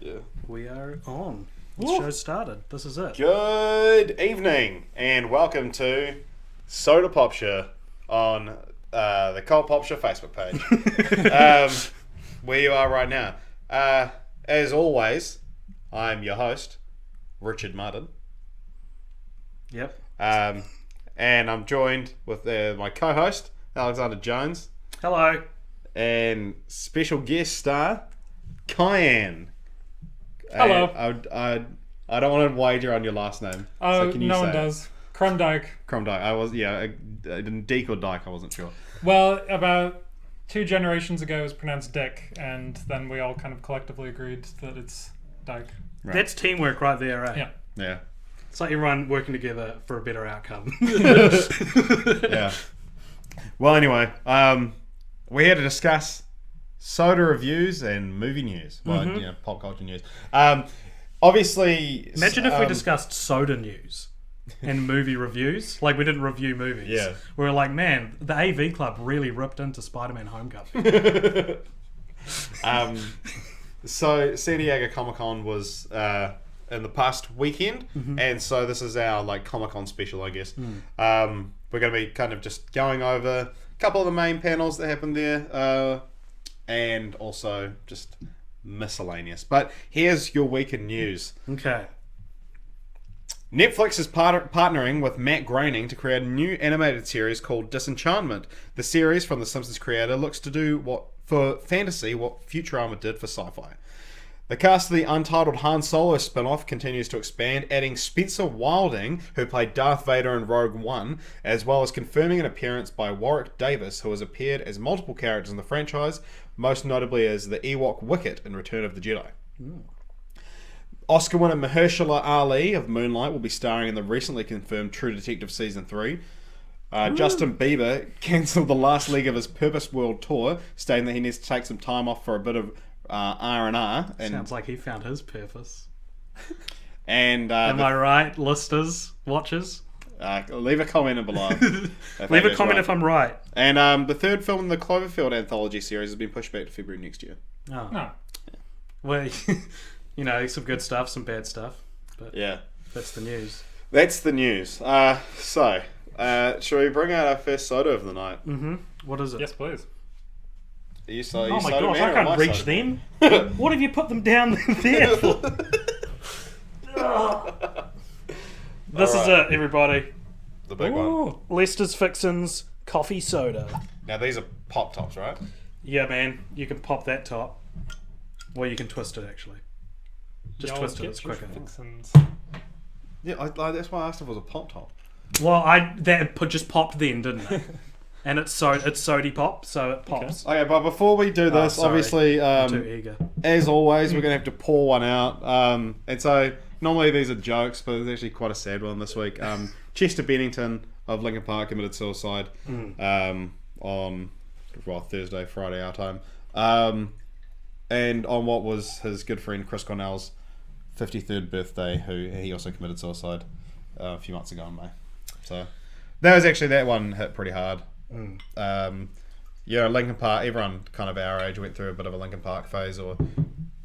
Yeah. We are on. The show started. This is it. Good evening and welcome to Soda Popture on the Cold Popture Facebook page. Where you are right now. As always, I'm your host, Richard Martin. Yep. And I'm joined with my co-host, Alexander Jones. Hello. And special guest star, Kyan. Hello. I don't want to wager on your last name. Oh, so can you no say one it? does. Krumdieck. Krumdieck. I was, Deke or Dyke, I wasn't sure. Well, about 2 generations ago it was pronounced Dick, and then we all kind of collectively agreed that it's Dyke. Right. That's teamwork right there, right? Yeah. Yeah. It's like everyone working together for a better outcome. Yeah. Well, anyway, we're here to discuss soda reviews and movie news. Well, pop culture news. Obviously... Imagine if we discussed soda news and movie reviews. Like, we didn't review movies. Yeah. We were like, man, the AV Club really ripped into Spider-Man Homecoming. So, San Diego Comic-Con was in the past weekend, and so this is our Comic-Con special, I guess. We're going to be kind of just going over a couple of the main panels that happened there, and also just miscellaneous. But here's your week in news. Okay. Netflix is partnering with Matt Groening to create a new animated series called Disenchantment. The series from The Simpsons creator looks to do what Futurama did for sci-fi. The cast of the Untitled Han Solo spin-off continues to expand, adding Spencer Wilding, who played Darth Vader in Rogue One, as well as confirming an appearance by Warwick Davis, who has appeared as multiple characters in the franchise, most notably as the Ewok Wicket in Return of the Jedi. Oscar winner Mahershala Ali of Moonlight will be starring in the recently confirmed True Detective Season 3. Justin Bieber cancelled the last leg of his Purpose World Tour, stating that he needs to take some time off for a bit of R&R. Sounds like he found his purpose. And Am I right, listeners, watchers? Leave a comment below. Leave a comment if I'm right. And the third film in the Cloverfield anthology series has been pushed back to February next year. Oh. No. Well, some good stuff, some bad stuff. But Yeah. that's the news. That's the news. So, shall we bring out our first soda of the night? What is it? Yes, please. Are you Oh my soda gosh, man I or am can't reach soda man? them. What have you put them down there for? This is it, everybody. The big one. Leicester's Fixin's coffee soda. Now these are pop tops, right? Yeah, man. You can pop that top. Or you can twist it, actually. Just Y'all twist it, get it's your quicker. fixins. Yeah, that's why I asked if it was a pop top. Well, just popped then, didn't it? And it's sody pop, so it pops. Okay, but before we do this, sorry. obviously, I'm too eager. as always, we're going to have to pour one out. And so, normally these are jokes, but there's actually quite a sad one this week. Chester Bennington of Linkin Park committed suicide on Thursday, Friday, our time. And on what was his good friend Chris Cornell's 53rd birthday, who he also committed suicide a few months ago in May. So, that one hit pretty hard. Linkin Park, everyone kind of our age went through a bit of a Linkin Park phase, or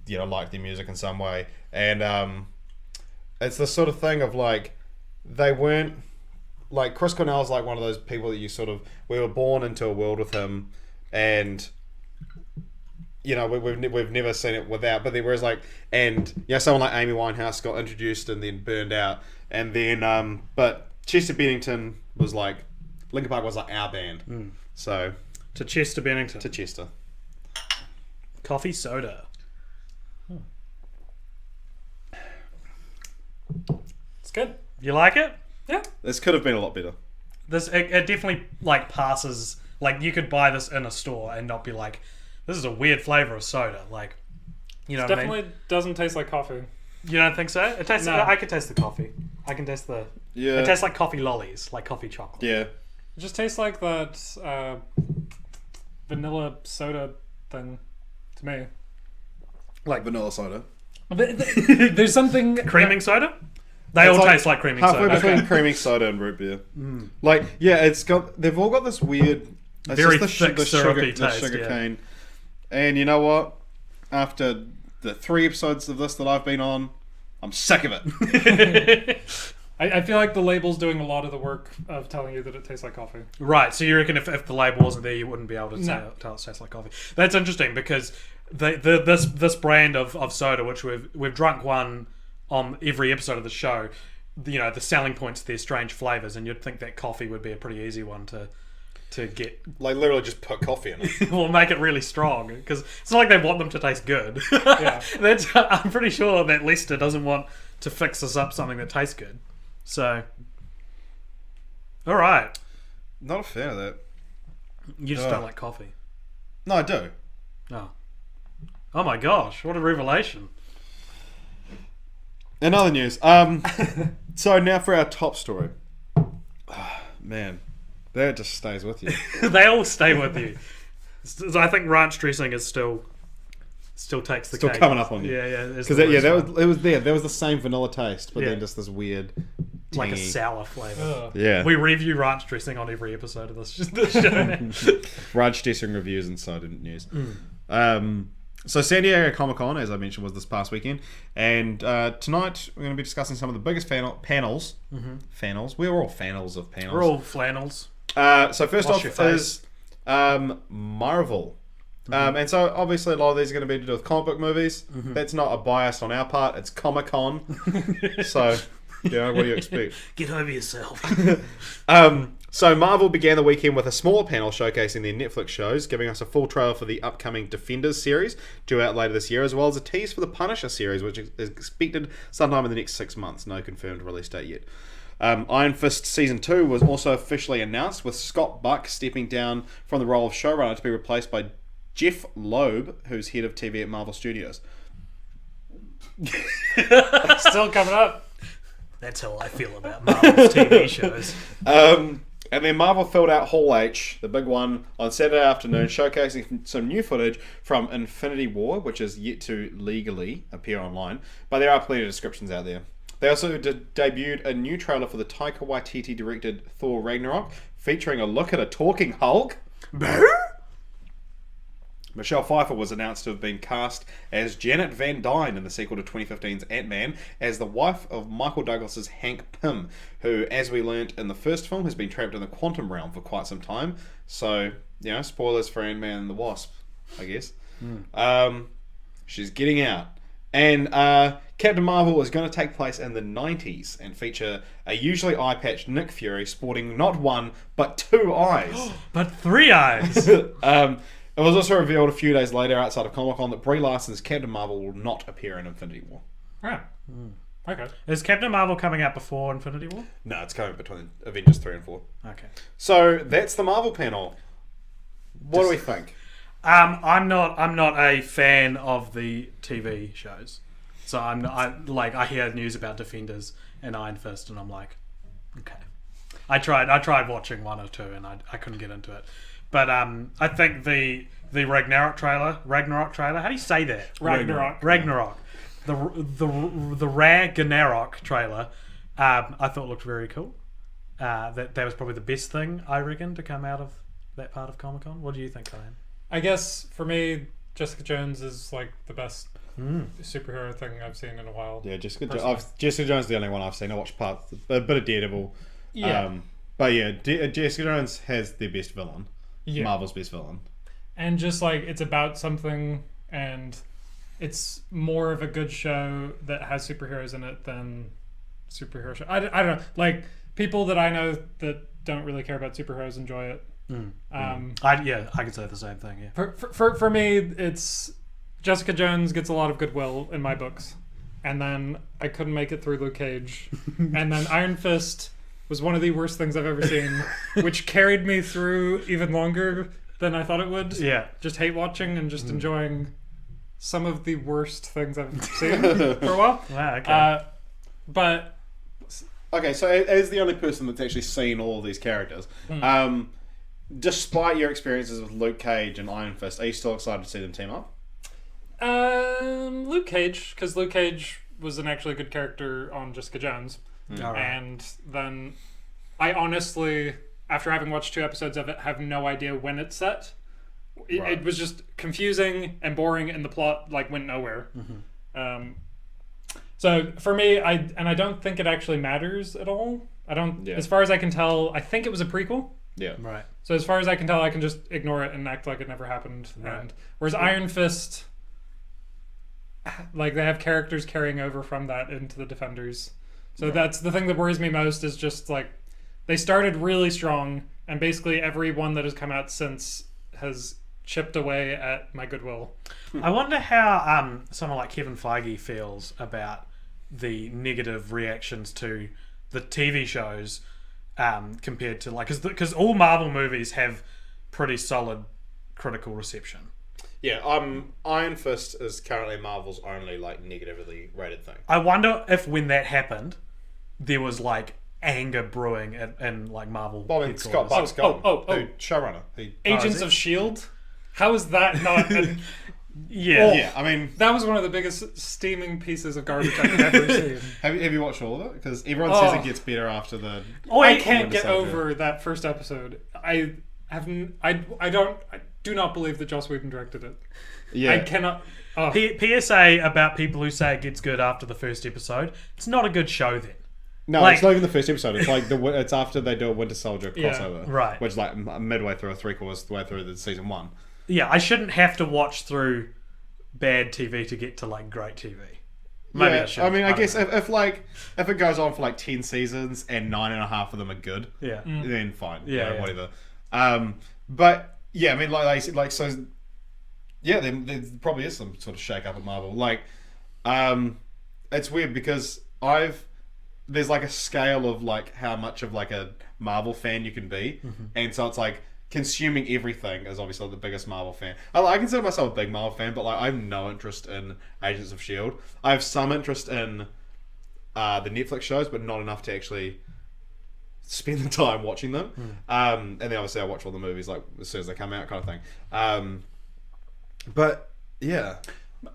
liked their music in some way, and it's the sort of thing of they weren't Chris Cornell's one of those people that we were born into a world with him, and we've never seen it without, but whereas someone like Amy Winehouse got introduced and then burned out, and then but Chester Bennington was Linkin Park was our band. So To Chester Bennington. to Chester. Coffee soda. It's good. You like it? Yeah. This could have been a lot better. It definitely passes. You could buy this in a store and not be this is a weird flavor of soda. You know what I mean? Definitely doesn't taste like coffee. You don't think so? It tastes. No. I can taste the coffee. I can taste the. Yeah. It tastes like coffee lollies, like coffee chocolate. Yeah. It just tastes like that vanilla soda thing to me. Like vanilla soda. There's something... Creaming soda? They all taste like creaming halfway soda. between creaming soda and root beer. They've all got this weird, very thick, syrupy the taste. sugar Yeah. cane. And you know what? After the 3 episodes of this that I've been on, I'm sick of it. I feel like the label's doing a lot of the work of telling you that it tastes like coffee. Right, so you reckon if the label wasn't there, you wouldn't be able to tell it tastes like coffee. That's interesting because this brand of soda, which we've drunk one on every episode of the show, the selling points to their strange flavors, and you'd think that coffee would be a pretty easy one to get. Like, literally just put coffee in it. We'll make it really strong because it's not like they want them to taste good. Yeah. I'm pretty sure that Lester doesn't want to fix us up something that tastes good. So, all right. Not a fan of that. You just don't like coffee. No, I do. Oh my gosh! What a revelation. In other news, so now for our top story. Man, that just stays with you. They all stay with you. So I think ranch dressing is still takes the Still cake. coming up on you. Yeah. Because it was there. There was the same vanilla taste, but Yeah. then just this weird, like a tangy- sour flavour. Ugh. Yeah. We review ranch dressing on every episode of this show. Raj dressing reviews and side news. So San Diego Comic-Con, as I mentioned, was this past weekend, and tonight we're going to be discussing some of the biggest panels. Fanels. We're all fanels of panels. We're all flannels. So first Wash off your face. is Marvel. And so obviously a lot of these are going to be to do with comic book movies. That's not a bias on our part. It's Comic-Con. So, yeah, what do you expect? Get over yourself. So Marvel began the weekend with a smaller panel showcasing their Netflix shows, giving us a full trailer for the upcoming Defenders series, due out later this year, as well as a tease for the Punisher series, which is expected sometime in the next 6 months. No confirmed release date yet. Iron Fist Season 2 was also officially announced, with Scott Buck stepping down from the role of showrunner to be replaced by Jeff Loeb, who's head of TV at Marvel Studios. Still coming up. That's how I feel about Marvel's TV shows. And then Marvel filled out Hall H, the big one, on Saturday afternoon, showcasing some new footage from Infinity War, which is yet to legally appear online, but there are plenty of descriptions out there. They also debuted a new trailer for the Taika Waititi directed Thor Ragnarok, featuring a look at a talking Hulk. Michelle Pfeiffer was announced to have been cast as Janet Van Dyne in the sequel to 2015's Ant-Man as the wife of Michael Douglas's Hank Pym, who, as we learnt in the first film, has been trapped in the quantum realm for quite some time. So, spoilers for Ant-Man and the Wasp, I guess. She's getting out. And Captain Marvel is going to take place in the 90s and feature a usually eye-patched Nick Fury sporting not one, but 2 eyes. But 3 eyes. It was also revealed a few days later outside of Comic-Con that Brie Larson's Captain Marvel will not appear in Infinity War. Yeah. Okay. Is Captain Marvel coming out before Infinity War? No, it's coming between Avengers 3 and 4. Okay. So that's the Marvel panel. What do we think? I'm not a fan of the TV shows, so I hear news about Defenders and Iron Fist, and I'm like, okay. I tried watching 1 or 2, and I couldn't get into it. But I think the Ragnarok trailer. How do you say that? Ragnarok. The Ragnarok trailer. I thought looked very cool. That was probably the best thing, I reckon, to come out of that part of Comic-Con. What do you think, Kyan? I guess for me, Jessica Jones is like the best superhero thing I've seen in a while. Yeah, Jessica Personally. Jones is the only one I've seen. I watched parts, a bit of Daredevil. Yeah. But yeah, Jessica Jones has the best villain. Yeah. Marvel's best villain. And just like it's about something, and it's more of a good show that has superheroes in it than superhero show. I don't know. Like people that I know that don't really care about superheroes enjoy it. I could say the same thing. Yeah. For me, it's Jessica Jones gets a lot of goodwill in my books, and then I couldn't make it through Luke Cage, and then Iron Fist was one of the worst things I've ever seen, which carried me through even longer than I thought it would. Yeah. Just hate watching and just enjoying some of the worst things I've seen for a while. Wow, okay. But Okay, so as the only person that's actually seen all of these characters, despite your experiences with Luke Cage and Iron Fist, are you still excited to see them team up? Luke Cage, because Luke Cage was an actually good character on Jessica Jones. All right. And then I honestly, after having watched 2 episodes of it, have no idea when it's set. It was just confusing and boring, and the plot like went nowhere. So for me, I don't think it actually matters at all. I don't. As far as I can tell, I think it was a prequel. Yeah. Right. So as far as I can tell, I can just ignore it and act like it never happened. Right. And whereas Iron Fist, like they have characters carrying over from that into the Defenders. So that's the thing that worries me most is just like they started really strong, and basically every one that has come out since has chipped away at my goodwill. I wonder how someone like Kevin Feige feels about the negative reactions to the TV shows compared to like because all Marvel movies have pretty solid critical reception. Yeah, Iron Fist is currently Marvel's only like negatively rated thing. I wonder if when that happened, there was like anger brewing in like Marvel. Well, I mean, Scott Buck's gone. Oh. Showrunner. Agents of S.H.I.E.L.D.? How is that not... Yeah. I mean... That was one of the biggest steaming pieces of garbage I've ever seen. Have you watched all of it? Because everyone says it gets better after the... I can't get over that first episode. I do not believe that Joss Whedon directed it. Yeah. I cannot... PSA about people who say it gets good after the first episode. It's not a good show then. No, like, it's not even the first episode. It's like it's after they do a Winter Soldier crossover, right? Which is like midway through or 3/4 the way through the season 1. Yeah, I shouldn't have to watch through bad TV to get to like great TV. Maybe I should. I mean, I guess if it goes on for like 10 seasons and 9.5 of them are good, then fine. Yeah, whatever. But yeah, I mean, like so. Yeah, there probably is some sort of shake up at Marvel. Like, it's weird because there's like a scale of like how much of like a Marvel fan you can be, and so it's like consuming everything is obviously the biggest Marvel fan. I consider myself a big Marvel fan, but like I have no interest in Agents of S.H.I.E.L.D. I have some interest in the Netflix shows, but not enough to actually spend the time watching them. And then obviously I watch all the movies like as soon as they come out, kind of thing. But yeah,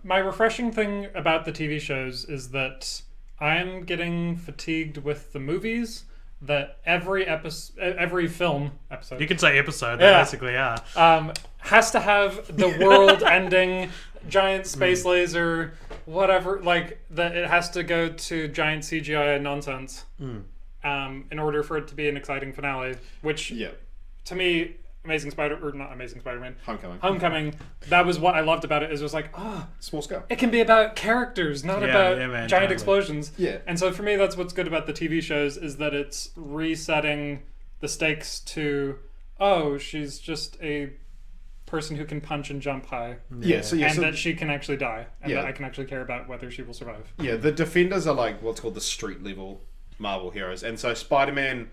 my refreshing thing about the TV shows is that I am getting fatigued with the movies. That every film episode, you can say episode, they basically are, has to have the world-ending giant space laser, whatever. Like that, it has to go to giant CGI nonsense in order for it to be an exciting finale. Which, to me, Spider-Man, Homecoming. That was what I loved about it. Is it was like, small scale. It can be about characters, not about giant explosions. Yeah. And so for me, that's what's good about the TV shows is that it's resetting the stakes to, she's just a person who can punch and jump high. Yeah. So that she can actually die, and that I can actually care about whether she will survive. Yeah. The Defenders are like what's called the street level Marvel heroes, and so Spider-Man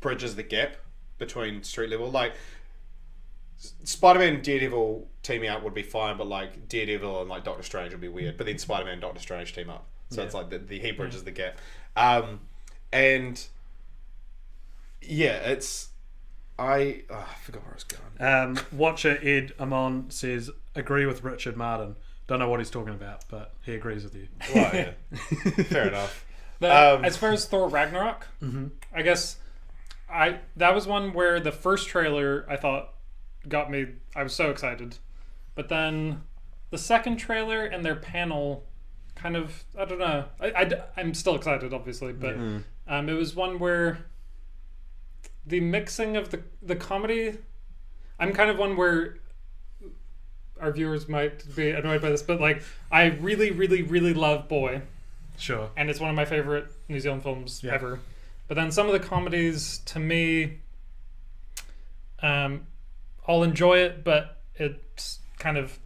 bridges the gap between street level. Like Spider-Man and Daredevil teaming up would be fine, but like Daredevil and like Doctor Strange would be weird. But then Spider-Man and Doctor Strange team up, so it's like he bridges the gap. And yeah, it's I forgot where I was going. Watcher Ed Amon says agree with Richard Martin. Don't know what he's talking about, but he agrees with you. Well, yeah. Fair enough. As far as Thor Ragnarok, I guess that was one where the first trailer I thought got me. I was so excited, but then the second trailer and their panel kind of, I don't know. I'm still excited, obviously, but it was one where the mixing of the comedy. I'm kind of one where our viewers might be annoyed by this, but like I really, really, really love Boy. Sure. And it's one of my favorite New Zealand films ever. But then some of the comedies, to me, I'll enjoy it, but it's kind of,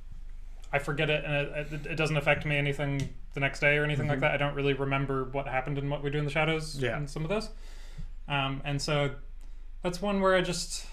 I forget it, and it doesn't affect me anything the next day or anything like that. I don't really remember what happened in What We Do in the Shadows in some of those. And so that's one where I just...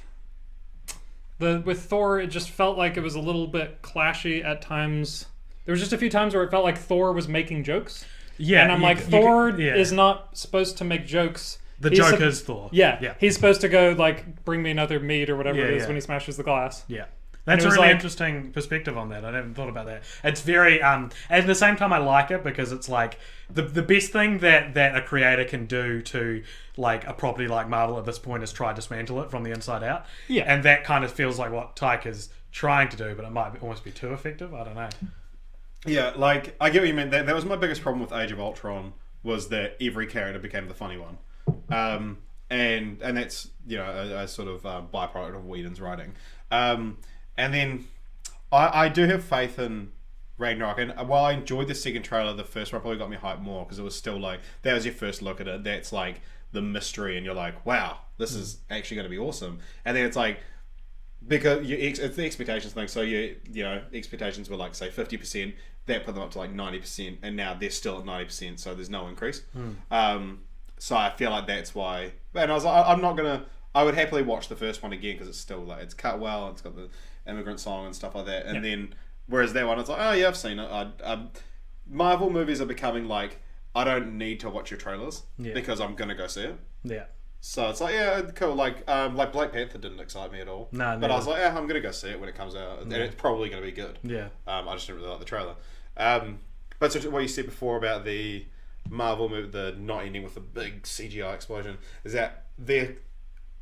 with Thor, it just felt like it was a little bit clashy at times. There was just a few times where it felt like Thor was making jokes. Yeah, and I'm like, Thor is not supposed to make jokes. The joke is Thor. Yeah, he's supposed to go like, bring me another meat or whatever it is when he smashes the glass. Yeah, that's a really interesting perspective on that. I haven't thought about that. It's very at the same time I like it because it's like the best thing that a creator can do to like a property like Marvel at this point is try to dismantle it from the inside out. Yeah, and that kind of feels like what Taika's trying to do, but it might almost be too effective. I don't know. Yeah, like I get what you meant. That was my biggest problem with Age of Ultron, was that every character became the funny one, and that's a sort of byproduct of Whedon's writing. And then I do have faith in Ragnarok, and while I enjoyed the second trailer, the first one probably got me hyped more because it was still like, that was your first look at it. That's like the mystery, and you're like, wow, this is actually going to be awesome. And then it's like, because it's the expectations thing. So expectations were like, say, 50%. That put them up to like 90%, and now they're still at 90%. So there's no increase. So I feel like that's why. And I was like, I'm not gonna. I would happily watch the first one again because it's still like, it's cut well. It's got the immigrant song and stuff like that. And then whereas that one, it's like, oh yeah, I've seen it. Marvel movies are becoming like, I don't need to watch your trailers because I'm gonna go see it. Yeah. So it's like, yeah, cool. Like Black Panther didn't excite me at all. No, but I was like, yeah, I'm gonna go see it when it comes out, and it's probably gonna be good. Yeah. I just didn't really like the trailer. But so what you said before about the Marvel movie, the not ending with a big CGI explosion, is that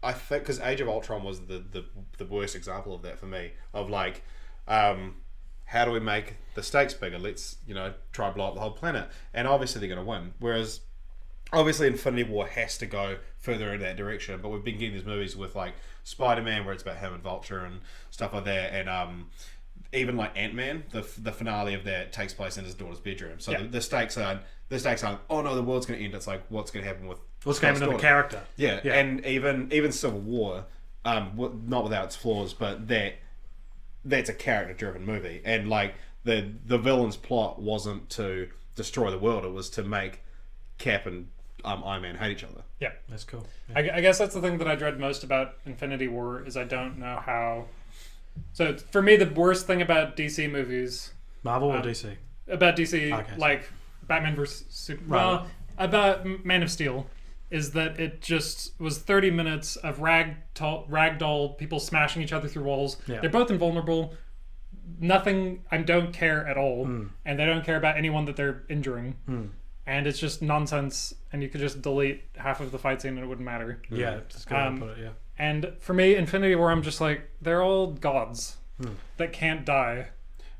I think because Age of Ultron was the worst example of that for me. Of like, how do we make the stakes bigger? Let's try to blow up the whole planet, and obviously they're gonna win. Whereas obviously Infinity War has to go further in that direction, but we've been getting these movies with like Spider-Man where it's about him and Vulture and stuff like that, and even like Ant-Man, the finale of that takes place in his daughter's bedroom. So the stakes aren't, oh no, the world's going to end. It's like, what's going to happen with what's going to happen to the character. Yeah, and even Civil War, not without its flaws, but that's a character-driven movie, and like the villain's plot wasn't to destroy the world; it was to make Cap and Iron Man hate each other. Yeah, that's cool. I guess that's the thing that I dread most about Infinity War is I don't know how. So for me, the worst thing about DC movies, Marvel or DC? About DC, Okay. like Batman vs. Superman, about Man of Steel, is that it just was 30 minutes of ragdoll people smashing each other through walls. Yeah. They're both invulnerable. Nothing. I don't care at all, and they don't care about anyone that they're injuring. And it's just nonsense, and you could just delete half of the fight scene and it wouldn't matter. Yeah, just go ahead and put it, And for me, Infinity War, I'm just like, they're all gods that can't die.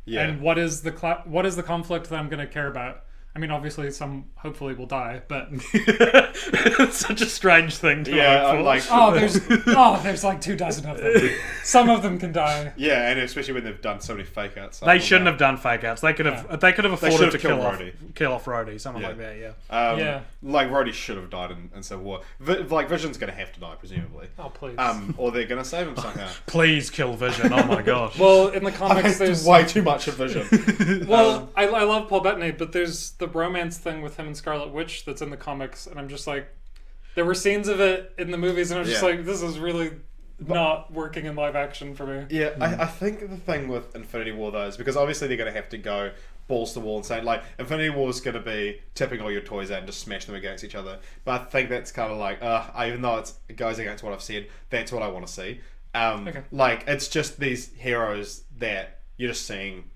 Yeah. And what is the conflict that I'm going to care about? I mean, obviously, some hopefully will die, but it's such a strange thing to Yeah, hope for. like there's like 24 of them. Some of them can die. yeah, and especially when they've done so many fake outs. They shouldn't have done fake outs. They could have afforded to killed kill off Rhodey, something like that. Yeah. Like Rhodey should have died in Civil War. Like Vision's going to have to die presumably. Oh please. Or they're going to save him somehow. Please kill Vision. Oh my gosh. Well, in the comics, there's way too much of Vision. Well, I love Paul Bettany, but there's the bromance thing with him and Scarlet Witch that's in the comics, and I'm just like, there were scenes of it in the movies, and I'm just like, this is really not working in live action for me. Yeah, I think the thing with Infinity War though is because obviously they're going to have to go balls to the wall and say like Infinity War is going to be tipping all your toys out and just smash them against each other. But I think that's kind of like, even though it goes against what I've said, that's what I want to see. Like it's just these heroes that you're just seeing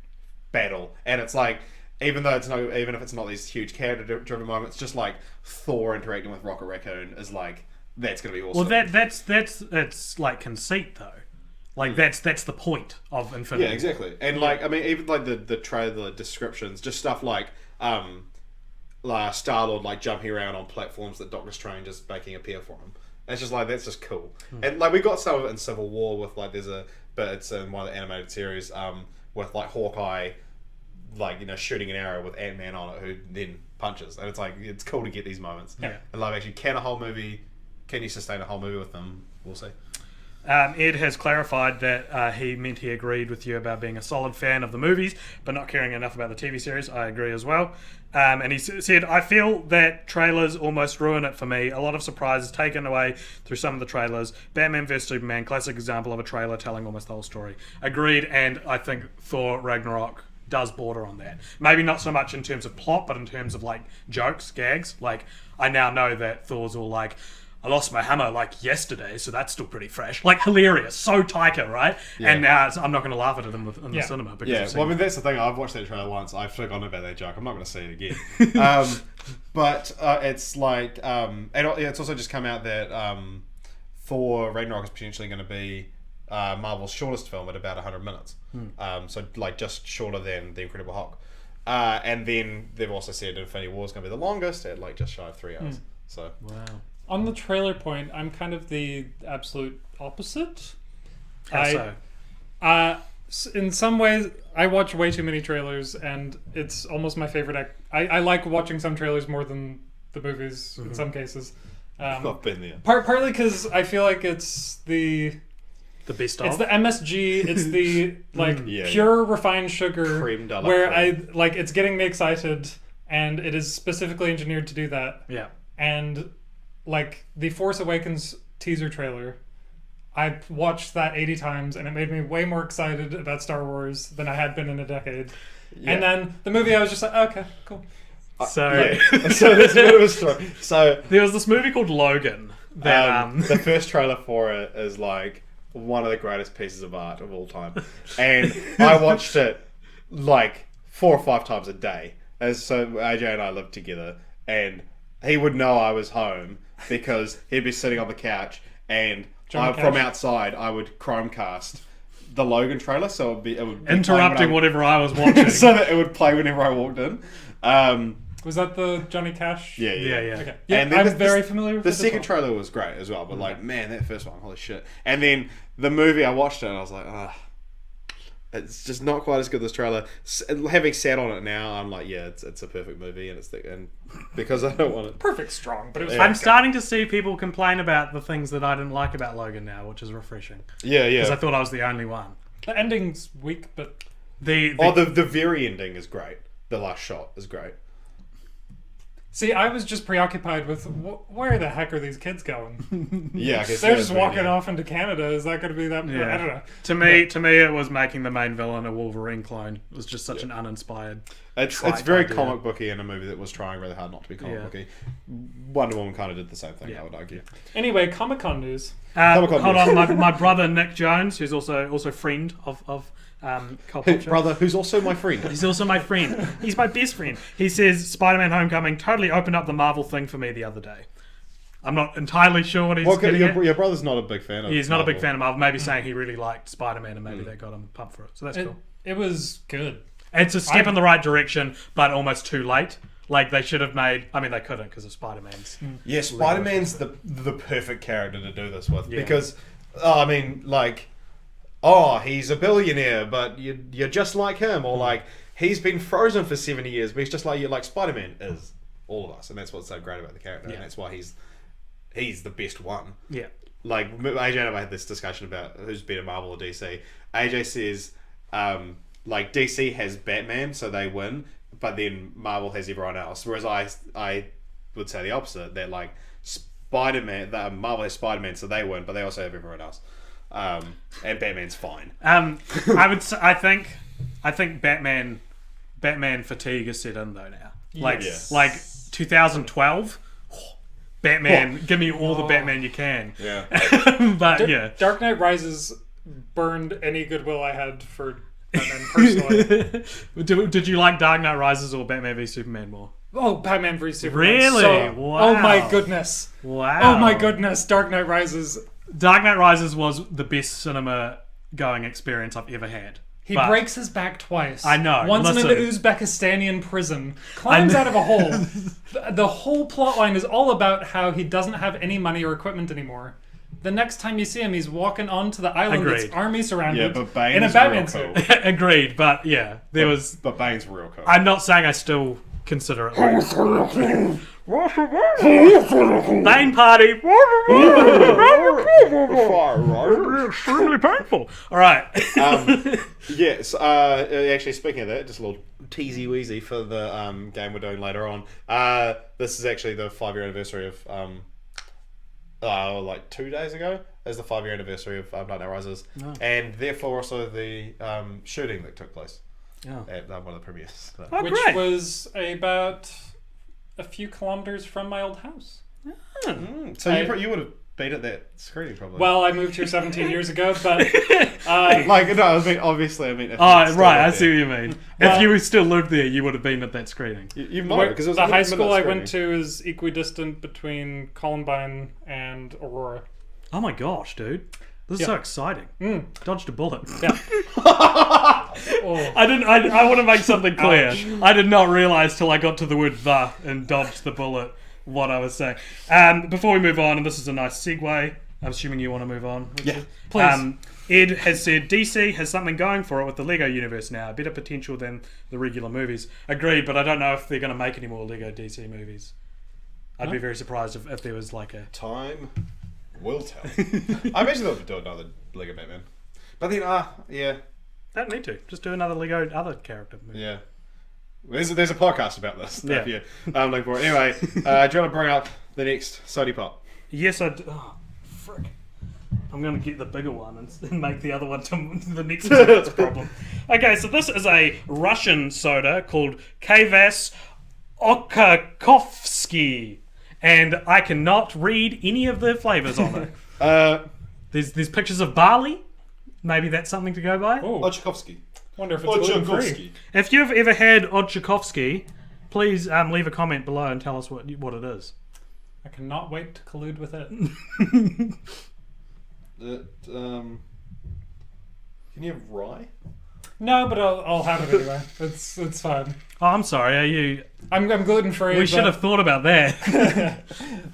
battle, and it's like, even if it's not these huge character-driven moments, just like Thor interacting with Rocket Raccoon is like, that's gonna be awesome. Well, that's like conceit though. Like that's the point of Infinity. Yeah, exactly. And like, I mean, even like the trailer descriptions, just stuff like Star-Lord like jumping around on platforms that Doctor Strange is making appear for him. It's just like, that's just cool. And like we got some of it in Civil War with like but it's in one of the animated series with like Hawkeye, like shooting an arrow with Ant-Man on it, who then punches, and it's like, it's cool to get these moments. Yeah. And like, actually, can you sustain a whole movie with them? We'll see. Ed has clarified that he agreed with you about being a solid fan of the movies, but not caring enough about the TV series. I agree as well. And he said, I feel that trailers almost ruin it for me. A lot of surprises taken away through some of the trailers. Batman vs Superman, classic example of a trailer telling almost the whole story. Agreed, and I think Thor Ragnarok does border on that. Maybe not so much in terms of plot, but in terms of like jokes, gags. Like, I now know that Thor's all like, I lost my hammer like yesterday, so that's still pretty fresh. Like, hilarious. So Taika, right? Yeah. And now I'm not going to laugh at it in the cinema. Because well, I mean, that's the thing. I've watched that trailer once. I've forgotten about that joke. I'm not going to see it again. But it's like... and it's also just come out that Thor Ragnarok is potentially going to be Marvel's shortest film at about 100 minutes. So like just shorter than The Incredible Hulk. And then they've also said Infinity War is going to be the longest at like just shy of 3 hours. So Wow. On the trailer point, I'm kind of the absolute opposite. How so? In some ways, I watch way too many trailers, and it's almost my favorite. I like watching some trailers more than the movies in some cases. I've been there. Partly because I feel like it's the best it's of? the MSG, it's the pure refined sugar Creme de la where creme. I like it's getting me excited, and it is specifically engineered to do that. Yeah. And like the Force Awakens teaser trailer, I watched that 80 times, and it made me way more excited about Star Wars than I had been in a decade. Yeah. And then the movie, I was just like, okay, cool. So, So there's a bit of a story. So there was this movie called Logan that the first trailer for it is like one of the greatest pieces of art of all time, and I watched it like 4 or 5 times a day. As so AJ and I lived together, and he would know I was home because he'd be sitting on the couch, and from outside I would Chromecast the Logan trailer, so it would be interrupting whatever I was watching. so that it would play whenever I walked in. Was that the Johnny Cash? Yeah. Okay. Yeah, And then I'm very familiar with the it as second well. trailer was great as well, but like, man, that first one, holy shit. And then the movie, I watched it and I was like, it's just not quite as good as this trailer. Having sat on it now, I'm like, yeah, it's a perfect movie, and and because I don't want it. Perfect strong, but it was Yeah. I'm starting to see people complain about the things that I didn't like about Logan now, which is refreshing. Yeah, Because I yeah. thought I was the only one. The ending's weak, but The very ending is great. The last shot is great. see, I was just preoccupied with where the heck are these kids going? Yeah, I guess They're that's just really walking good. off into Canada. Is that going to be that? Yeah. I don't know. To me, it was making the main villain a Wolverine clone. It was just such an uninspired. It's trite very idea. comic booky in a movie that was trying really hard not to be comic Yeah. booky. Wonder Woman kind of did the same thing, Yeah. I would argue. Anyway, Comic-Con news. Comic-Con Hold news. on, my brother Nick Jones, who's also friend of Popture. Brother, who's also my friend. He's also my friend. He's my best friend. He says Spider-Man: Homecoming totally opened up the Marvel thing for me the other day. I'm not entirely sure what he's Well, getting at. your brother's not a big fan of He's not a big Marvel. fan of Marvel. Maybe saying he really liked Spider-Man and maybe that got him pumped for it. So that's cool. It was good. It's a step in the right direction, but almost too late. Like they should have made. I mean, they couldn't because of Spider-Man's. Yeah, Spider-Man's the perfect character to do this with Yeah. because, I mean, like, he's a billionaire, but you're just like him, or like he's been frozen for 70 years, but he's just like you. Like Spider-Man is all of us, and that's what's so great about the character, Yeah. and that's why he's the best one. Yeah. Like AJ and I had this discussion about who's better, Marvel or DC. AJ says, like DC has Batman, so they win, but then Marvel has everyone else. Whereas I would say the opposite. That like Marvel has Spider-Man, so they win, but they also have everyone else. And Batman's fine. I think Batman fatigue is set in though now. Like Yes. like 2012. Batman, give me all the Batman you can. Yeah. But yeah. Dark Knight Rises burned any goodwill I had for Batman personally. Did you like Dark Knight Rises or Batman v Superman more? Oh, Batman v Superman. Really? So, Wow. Oh my goodness. Wow. Oh my goodness. Dark Knight Rises. Dark Knight Rises was the best cinema going experience I've ever had. He But- breaks his back twice. I know, Once in an listen. Uzbekistanian prison, climbs out of a hole. The whole plot line is all about how he doesn't have any money or equipment anymore. The next time you see him, he's walking onto the island Agreed. that's army surrounded Yeah, but Bane's in a Batman real suit. cool. Agreed, but yeah, there was. But Bane's real cool. I'm not saying I still consider it. Like, Bane party. Extremely painful. All right. Yes, actually, speaking of that, just a little teasy weezy for the game we're doing later on. This is actually the 5-year anniversary of, like 2 days ago, is the 5-year anniversary of Night Night Rises, and therefore also the shooting that took place at one of the premieres. So. Oh, Which great. was about a few kilometers from my old house. So you would have been at that screening probably. Well, I moved here 17 years ago, but like no, I mean obviously, I mean. If Oh, you'd still right. I lived see there. what you mean. Well- If you still lived there, you would have been at that screening. You might because it was the a high 100-minute school I screening. went to is equidistant between Columbine and Aurora. Oh my gosh, dude. This is so exciting. Dodged a bullet. Yeah. Oh. I want to make something clear. Ouch. I did not realise till I got to the word "the" and dodged the bullet what I was saying. Before we move on, and this is a nice segue. I'm assuming you want to move on. Yeah. Please. Ed has said DC has something going for it with the Lego universe now. A better potential than the regular movies. Agreed, but I don't know if they're going to make any more Lego DC movies. I'd be very surprised if there was like a... Time will tell. I imagine they'll do another Lego Batman. But then, yeah. Don't need to. Just do another Lego other character movie. Yeah. There's a podcast about this. Yeah. I'm looking for it. Anyway, do you want to bring up the next Sody Pop? Yes, I do. Oh, frick. I'm going to get the bigger one and make the other one to the next one's problem. Okay, so this is a Russian soda called Kvass Ochakovskiy. And I cannot read any of the flavours on it. There's pictures of barley. Maybe that's something to go by. Oh, Ochakovskiy. wonder if it's gluten-free. If you've ever had Ochakovskiy, please leave a comment below and tell us what it is. I cannot wait to collude with it. Can you have rye? No, but I'll have it anyway. It's fine. Oh, I'm sorry. Are you? I'm gluten-free. We should have thought about that.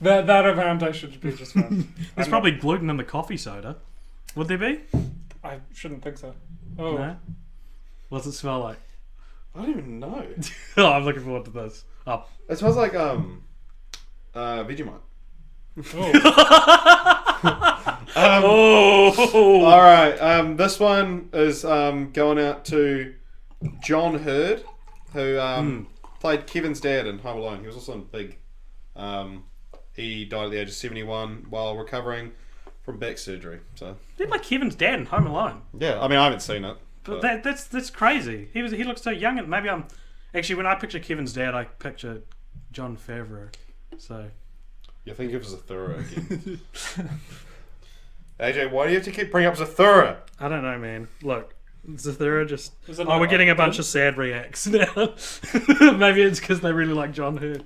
that amount I should be just fine. There's probably gluten in the coffee soda. Would there be? I shouldn't think so. Oh. No. What does it smell like? I don't even know. Oh, I'm looking forward to this. Oh. It smells like Vegemite. Oh. All right. This one is going out to John Hurd, who played Kevin's dad in Home Alone. He was also in Big. He died at the age of 71 while recovering from back surgery. So Did like Kevin's dad in Home Alone. yeah, I mean I haven't seen it, But that's crazy. He looks so young, and maybe I'm actually when I picture Kevin's dad, I picture John Favreau. So you think of Zathura again. AJ, why do you have to keep bringing up Zathura? I don't know, man. Look, Zathura just. Is it Oh, we're not getting a good? bunch of sad reacts now. Maybe it's because they really like John Hurd.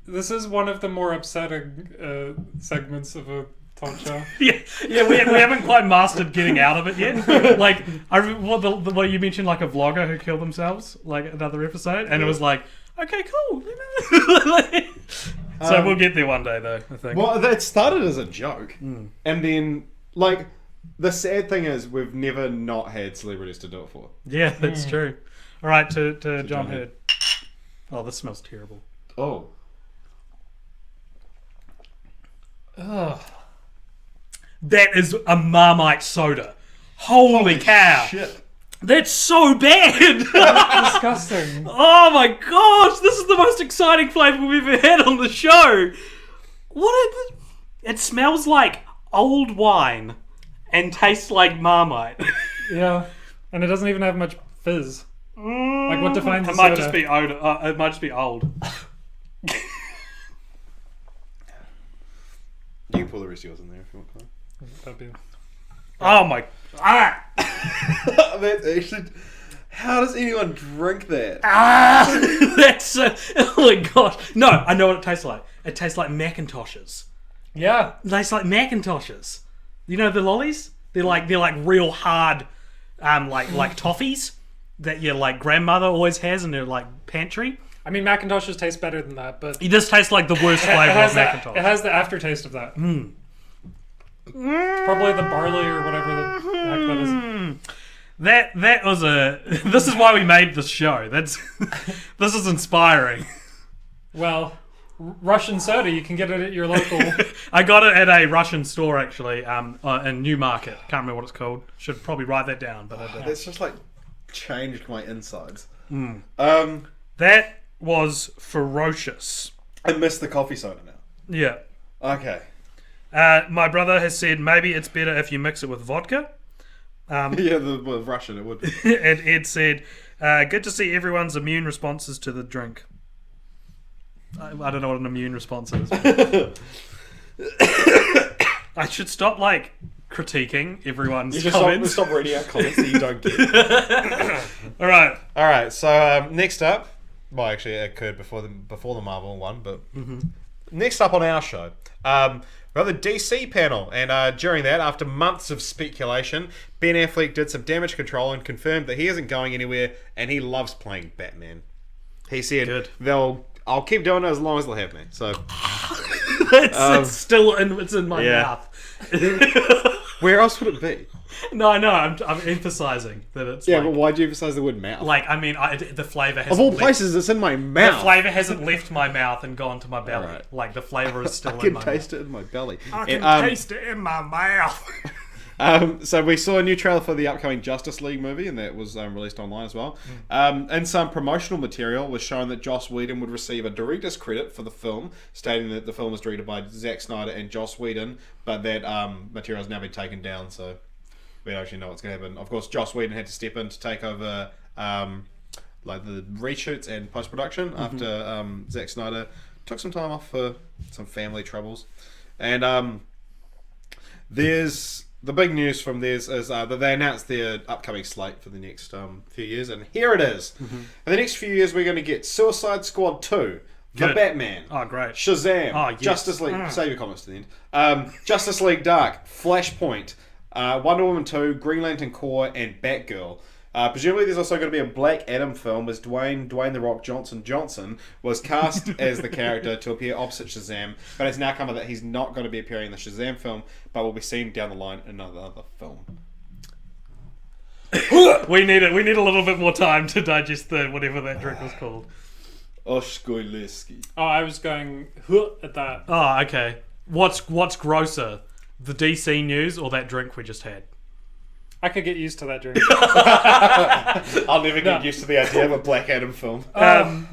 This is one of the more upsetting segments of a talk show. Yeah, we haven't quite mastered getting out of it yet. Like, what you mentioned, like a vlogger who killed themselves, like another episode, and it was like, okay, cool. So we'll get there one day, though, I think. Well, it started as a joke, and then like the sad thing is we've never not had celebrities to do it for. Yeah, that's true. All right, to John Hurd. Oh, this smells terrible. Oh, Ugh. That is a Marmite Soda. Holy cow. shit! That's so bad. Disgusting. Oh my gosh, this is the most exciting flavour we've ever had on the show. It smells like old wine and tastes like Marmite. Yeah, and it doesn't even have much fizz. Like what defines It a might soda? just be old. It might just be old. You can pull the rest of yours in there if you want. Connor. That'd be... Oh my. Ah! That's actually. How does anyone drink that? That's oh my gosh. No, I know what it tastes like. It tastes like Macintoshes. Yeah. It tastes like Macintoshes. You know the lollies? They're like real hard, like toffees that your like grandmother always has in her like pantry. I mean, Macintoshes taste better than that, but It just tastes like the worst flavour of Macintosh. it has the aftertaste of that. Probably the barley or whatever the heck that is. That was a. This is why we made this show. This is inspiring. Well, Russian soda, you can get it at your local. I got it at a Russian store actually, in Newmarket. Can't remember what it's called. Should probably write that down, but I didn't. That's just like changed my insides. That was ferocious. I miss the coffee soda now. Yeah. Okay. My brother has said maybe it's better if you mix it with vodka. Yeah, with Russian it would be. And Ed said, good to see everyone's immune responses to the drink. I don't know what an immune response is. I should stop like critiquing everyone's You just comments. stop reading out comments that you don't get. All right. So next up, well, actually, it occurred before the Marvel one, but next up on our show, we got the DC panel, and during that, after months of speculation, Ben Affleck did some damage control and confirmed that he isn't going anywhere, and he loves playing Batman. He said, Good. I'll keep doing it as long as they'll have me. So, it's still it's in my yeah. mouth. Where else would it be? No, I'm emphasizing that it's Yeah, like, but why'd you emphasize the word mouth? like, I mean, the flavor hasn't Of all left, places, it's in my mouth. the flavor hasn't left my mouth and gone to my belly. Alright. Like the flavor is still I in can my taste it in my belly. mouth. I And, can taste it in my mouth. So we saw a new trailer for the upcoming Justice League movie, and that was released online as well. And some promotional material was shown that Joss Whedon would receive a director's credit for the film, stating that the film was directed by Zack Snyder and Joss Whedon, but that material has now been taken down, so we don't actually know what's going to happen. Of course, Joss Whedon had to step in to take over like the reshoots and post-production after Zack Snyder took some time off for some family troubles. And there's... The big news from this is that they announced their upcoming slate for the next few years, and here it is. In the next few years, we're going to get Suicide Squad 2, The Good. Batman, Oh, great. Shazam, Oh, yes. Justice League, save your comments to the end, Justice League Dark, Flashpoint, Wonder Woman 2, Green Lantern Corps, and Batgirl. Presumably there's also going to be a Black Adam film as Dwayne The Rock Johnson was cast as the character to appear opposite Shazam, but it's now come out that he's not going to be appearing in the Shazam film, but will be seen down the line in another film. We need a little bit more time to digest the whatever that drink was called. Ochakovskiy. Oh, I was going huh at that. Oh, okay. What's grosser, the DC news or that drink we just had? I could get used to that drink. I'll never get used to the idea of a Black Adam film.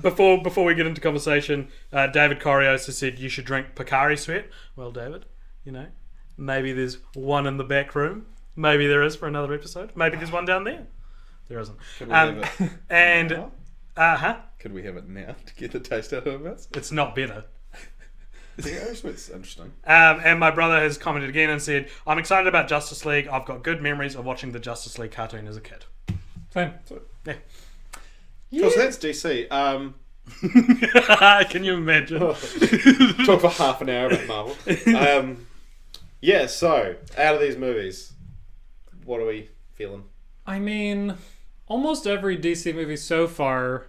Before we get into conversation, David Corios has said you should drink Picari Sweat. Well, David, maybe there's one in the back room. Maybe there is for another episode. Maybe there's one down there. There isn't. Could we have it? And Could we have it now to get the taste out of it? it's not better. Yeah, it's interesting. And my brother has commented again and said, I'm excited about Justice League. I've got good memories of watching the Justice League cartoon as a kid. Same. Yeah. Cool, so that's DC. Can you imagine? Talk for half an hour about Marvel. So, out of these movies, what are we feeling? I mean, almost every DC movie so far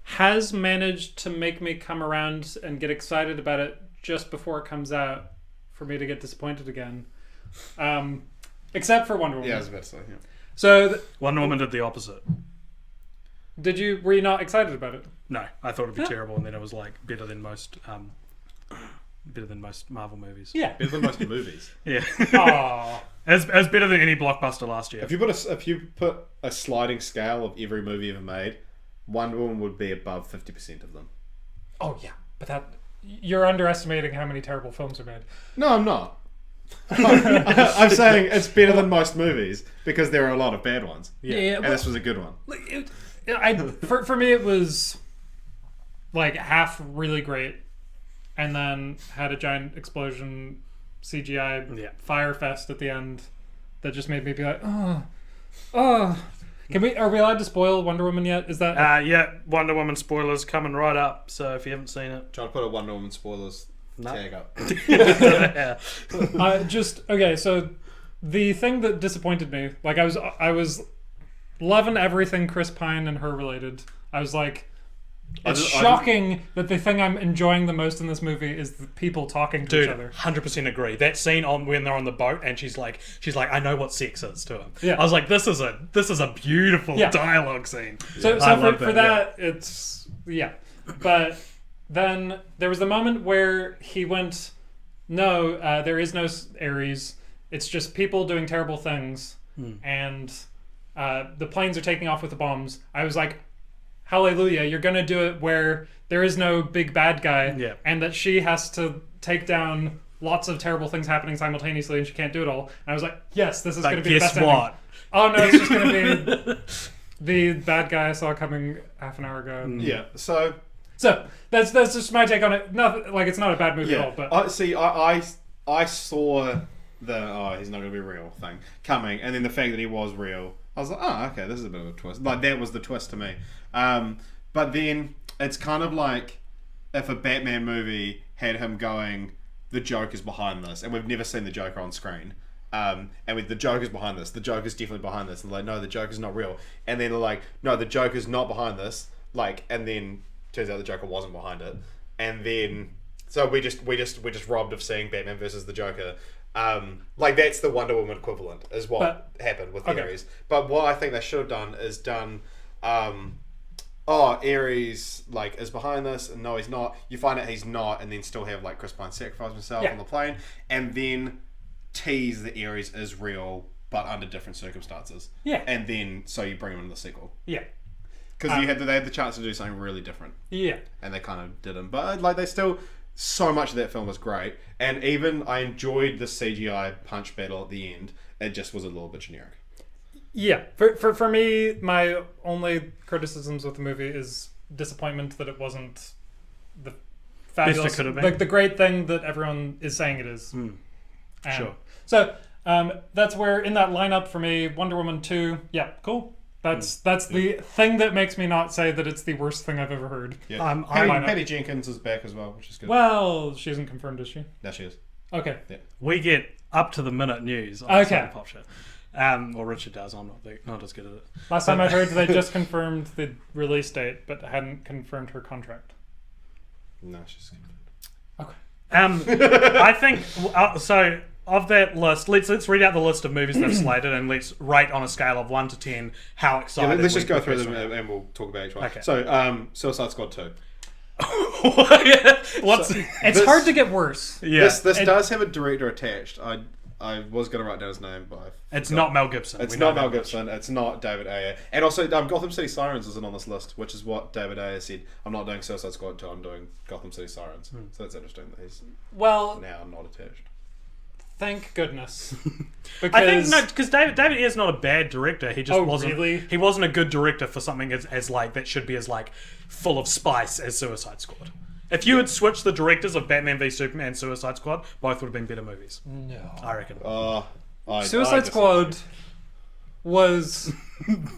has managed to make me come around and get excited about it just before it comes out for me to get disappointed again. Except for Wonder Woman. Yeah, I was about to say, yeah. So, Wonder Woman did the opposite. were you not excited about it? No, I thought it'd be terrible, and then it was like better than most Marvel movies. Yeah. Better than most movies. Yeah. Aww. It's better than any blockbuster last year. If you put a sliding scale of every movie ever made, Wonder Woman would be above 50% of them. Oh, yeah. But you're underestimating how many terrible films are made. No, I'm not. I'm saying it's better than most movies because there are a lot of bad ones. Yeah, And this was a good one. For me, it was like half really great, and then had a giant explosion, CGI fire fest at the end that just made me be like, oh. Are we allowed to spoil Wonder Woman yet? Is that Wonder Woman spoilers coming right up. So if you haven't seen it, Trying to put a Wonder Woman spoilers tag up. yeah. okay? So the thing that disappointed me, like I was loving everything Chris Pine and her related. I was like, it's shocking that the thing I'm enjoying the most in this movie is the people talking to each other. 100% agree. That scene when they're on the boat and she's like, I know what sex is to him. Yeah. I was like, this is a beautiful dialogue scene. So I for that, it's But then there was the moment where he went, no, there is no Ares. It's just people doing terrible things, and the planes are taking off with the bombs. I was like, hallelujah, you're going to do it where there is no big bad guy, and that she has to take down lots of terrible things happening simultaneously and she can't do it all. And I was like, yes, this is going to be the best ending. Oh no, it's just going to be the bad guy I saw coming half an hour ago. Yeah, so that's just my take on it. Nothing, like, it's not a bad movie at all. But I saw the he's not going to be real thing coming, and then the fact that he was real, I was like, oh, okay, this is a bit of a twist. Like, that was the twist to me. But then it's kind of like if a Batman movie had him going, the Joker's behind this, and we've never seen the Joker on screen. The Joker's behind this. The Joker's definitely behind this. And they're like, no, the Joker's not real. And then they're like, no, the Joker's not behind this. Like, and then turns out the Joker wasn't behind it. And then so we're just robbed of seeing Batman versus the Joker. Like that's the Wonder Woman equivalent is what happened with Ares. But what I think they should have done is done. Ares like is behind this, and no, he's not. You find out he's not, and then still have like Chris Pine sacrifice himself on the plane, and then tease that Ares is real, but under different circumstances. Yeah, and then so you bring him in the sequel. Yeah, because they had the chance to do something really different. Yeah, and they kind of didn't. But like they still, so much of that film was great, and even I enjoyed the CGI punch battle at the end. It just was a little bit generic. Yeah, for me, my only criticisms with the movie is disappointment that it wasn't the fabulous, best it could have been. the great thing that everyone is saying it is. Sure. So that's where in that lineup for me, Wonder Woman 2, yeah, cool. That's the thing that makes me not say that it's the worst thing I've ever heard. Yeah. Patty Jenkins is back as well, which is good. Well, she isn't confirmed, is she? No, she is. Okay. Yeah. We get up to the minute news on the Popture. Well, Richard does. I'm not as good at it. Last time I heard, they just confirmed the release date, but hadn't confirmed her contract. No, she's okay. I think so. Of that list, let's read out the list of movies they've slated, and let's rate on a scale of 1 to 10 how excited. Yeah, let's just go through them and we'll talk about each one. Okay. So, Suicide Squad 2. It's hard to get worse. Yeah. This does have a director attached. I was going to write down his name, but it's not Mel Gibson. It's not Mel Gibson. It's not David Ayer. And also, Gotham City Sirens isn't on this list, which is what David Ayer said. I'm not doing Suicide Squad 2, I'm doing Gotham City Sirens. So that's interesting that he's now not attached. Thank goodness. I think because David Ayer's not a bad director. He just wasn't. Really? He wasn't a good director for something as like that should be as like full of spice as Suicide Squad. If you had switched the directors of Batman v Superman and Suicide Squad, both would have been better movies. No, I reckon. Suicide Squad was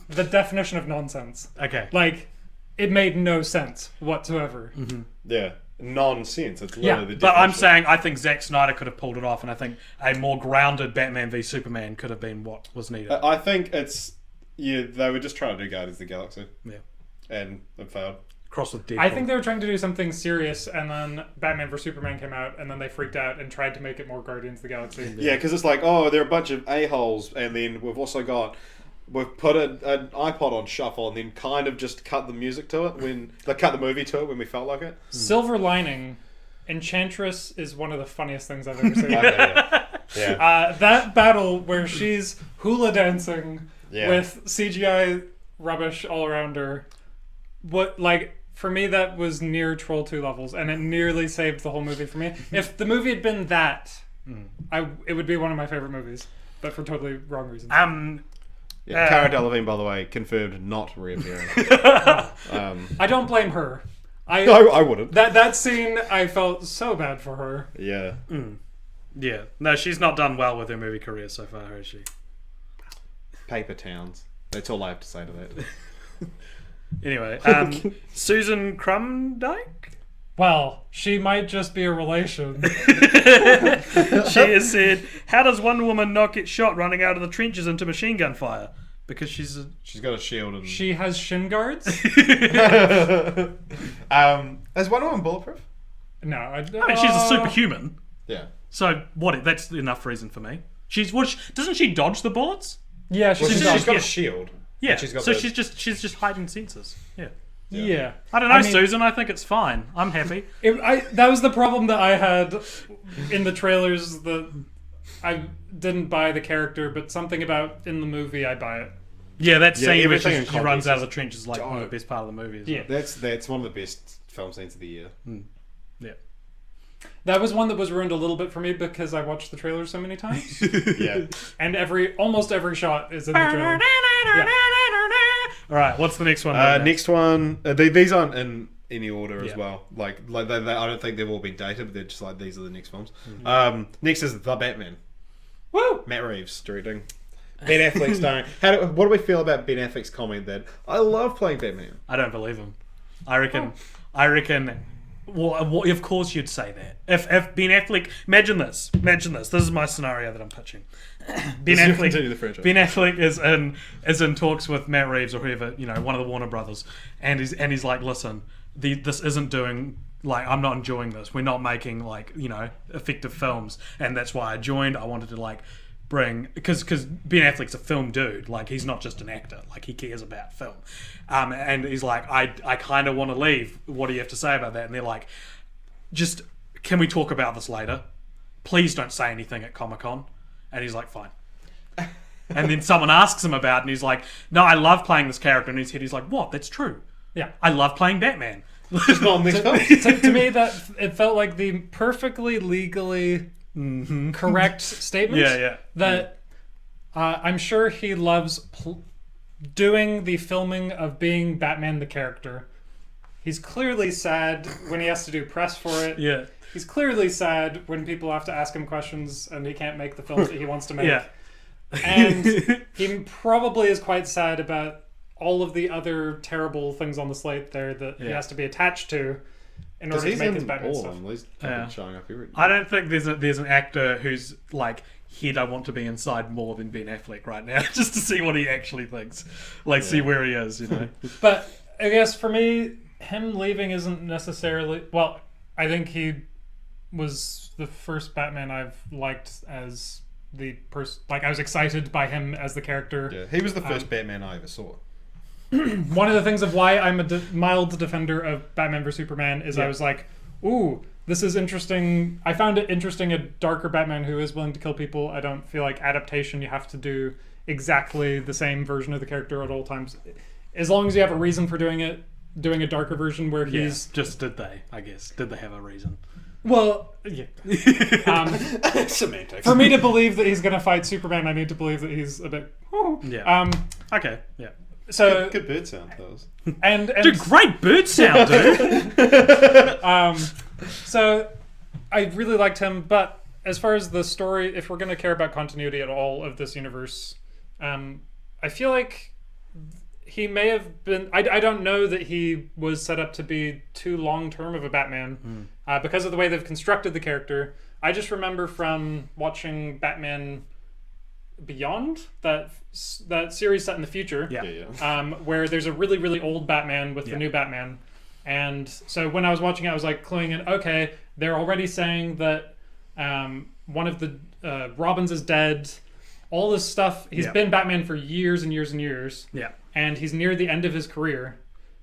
the definition of nonsense. Okay. Like, it made no sense whatsoever. Mm-hmm. Yeah. Nonsense. It's literally the definition. But I'm saying I think Zack Snyder could have pulled it off, and I think a more grounded Batman v Superman could have been what was needed. I think they were just trying to do Guardians of the Galaxy. Yeah. And it failed. Cross with Deadpool. I think they were trying to do something serious, and then Batman vs Superman came out, and then they freaked out and tried to make it more Guardians of the Galaxy. Yeah, because it's like, they're a bunch of a-holes, and then we've put an iPod on shuffle, and then kind of just cut the music to it cut the movie to it when we felt like it. Silver lining, Enchantress is one of the funniest things I've ever seen. Yeah. That battle where she's hula dancing Yeah. with CGI rubbish all around her. For me, that was near Troll 2 levels, and it nearly saved the whole movie for me. If the movie had been that, it would be one of my favorite movies, but for totally wrong reasons. Cara Delevingne, by the way, confirmed not reappearing. I don't blame her. No, I wouldn't. That scene, I felt so bad for her. Yeah. Yeah. No, she's not done well with her movie career so far, has she? Paper towns. That's all I have to say to that. Anyway, Susan Krumdieck? Well, she might just be a relation. She has said, how does Wonder Woman not get shot running out of the trenches into machine gun fire? Because she's got a shield and... She has shin guards? Is Wonder Woman bulletproof? No. I mean, she's a superhuman. Yeah. So, that's enough reason for me. Doesn't she dodge the bullets? Yeah, she's got a shield. Yeah, she's just heightened senses. Yeah. Yeah. I don't know, Susan. I think it's fine. I'm happy. That was the problem that I had in the trailers. I didn't buy the character, but something about in the movie, I buy it. Yeah, that scene where everything she runs out of the trenches is like one of the best part of the movie. Isn't it? That's one of the best film scenes of the year. Yeah. That was one that was ruined a little bit for me because I watched the trailer so many times. Yeah. And almost every shot is in the trailer. Yeah. All right, what's the next one? Next one, these aren't in any order as well. Like I don't think they've all been dated, but they're just like these are the next films. Next is The Batman. Woo! Matt Reeves directing. Ben Affleck starring. What do we feel about Ben Affleck's comment that I love playing Batman? I don't believe him. I reckon Well, of course you'd say that. If Ben Affleck, imagine this. This is my scenario that I'm pitching. Ben Affleck is in talks with Matt Reeves or whoever, one of the Warner Brothers, and he's like, listen, this isn't doing. Like, I'm not enjoying this. We're not making effective films, and that's why I joined. I wanted to bring, because Ben Affleck's a film dude. Like, he's not just an actor. Like, he cares about film. And he's like, I kind of want to leave. What do you have to say about that? And they're like, just, can we talk about this later? Please don't say anything at Comic-Con. And he's like, fine. And then someone asks him about it, and he's like, no, I love playing this character. And in his head, he's like, what? That's true. Yeah. I love playing Batman. It's not in this film. To me, that it felt like the perfectly legally correct statement. Yeah. That I'm sure he loves doing the filming of being Batman the character. He's clearly sad when he has to do press for it. Yeah. He's clearly sad when people have to ask him questions and he can't make the films that he wants to make. Yeah. And he probably is quite sad about all of the other terrible things on the slate there that he has to be attached to in order to make his Batman stuff. He's showing up every. I don't think there's an actor who's like, he'd I want to be inside more than Ben Affleck right now, just to see what he actually thinks, see where he is, But I guess for me, him leaving isn't necessarily. Well, I think he was the first Batman I've liked as the person. Like, I was excited by him as the character. Yeah, he was the first Batman I ever saw. One of the things of why I'm a mild defender of Batman vs Superman is I was like, ooh, this is interesting. I found it interesting, a darker Batman who is willing to kill people. I don't feel like adaptation, you have to do exactly the same version of the character at all times. As long as you have a reason for doing it, doing a darker version where he's... Just did they have a reason? Well, yeah. Semantics. For me to believe that he's going to fight Superman, I need to believe that he's a bit... Yeah. Okay, yeah. So good bird sound, those. And dude, great bird sound, dude. So I really liked him, but as far as the story, if we're going to care about continuity at all of this universe, I feel like he may have been. I don't know that he was set up to be too long term of a Batman because of the way they've constructed the character. I just remember from watching Batman Beyond, that series set in the future, where there's a really, really old Batman with the new Batman. And so when I was watching it, I was like cluing in, okay, they're already saying that one of the Robins is dead. All this stuff, he's been Batman for years and years and years. Yeah. And he's near the end of his career.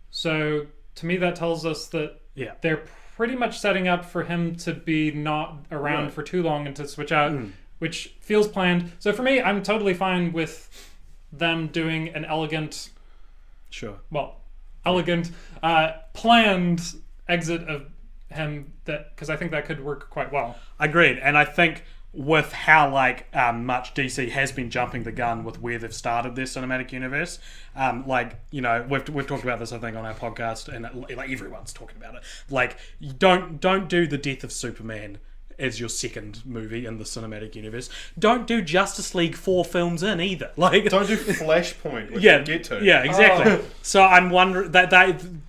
So to me, that tells us that they're pretty much setting up for him to be not around for too long and to switch out. Which feels planned. So for me, I'm totally fine with them doing an elegant, planned exit of him, that because I think that could work quite well. Agreed, and I think with how much DC has been jumping the gun with where they've started their cinematic universe, we've talked about this I think on our podcast, and everyone's talking about it. Like, you don't do the death of Superman as your second movie in the cinematic universe. Don't do Justice League 4 films in either. Like, don't do Flashpoint, which we'll get to. Yeah, exactly. So I'm wondering that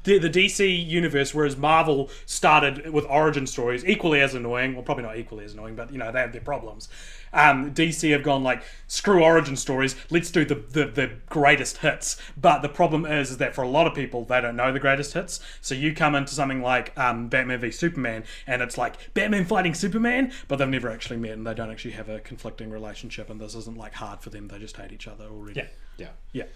the DC universe, whereas Marvel started with origin stories, equally as annoying, well, probably not equally as annoying, but they have their problems. DC have gone screw origin stories, let's do the greatest hits. But the problem is that for a lot of people, they don't know the greatest hits. So you come into something like Batman v Superman, and it's like Batman fighting Superman, but they've never actually met, and they don't actually have a conflicting relationship, and this isn't hard for them. They just hate each other already. Yeah.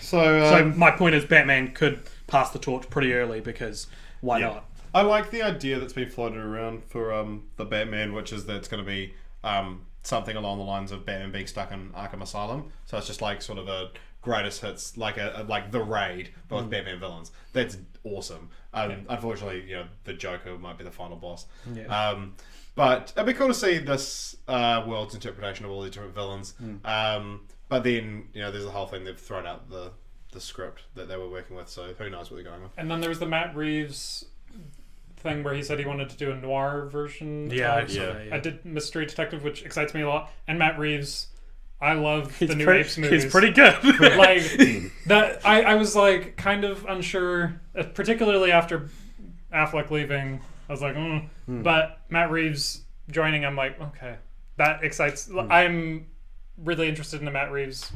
So my point is, Batman could pass the torch pretty early, because why not? I like the idea that's been floated around for the Batman, which is that it's going to be something along the lines of Batman being stuck in Arkham Asylum. So it's just sort of a greatest hits, like The Raid, but with Batman villains. That's awesome. Unfortunately, the Joker might be the final boss. But it'd be cool to see this world's interpretation of all these different villains. But then, there's the whole thing, they've thrown out the script that they were working with, so who knows what they're going with. And then there was the Matt Reeves thing where he said he wanted to do a noir version. I did Mystery Detective, which excites me a lot. And Matt Reeves, I love the new Apes movies. He's pretty good. I was kind of unsure, particularly after Affleck leaving, I was like, but Matt Reeves joining, I'm like, okay, that excites. I'm really interested in a Matt Reeves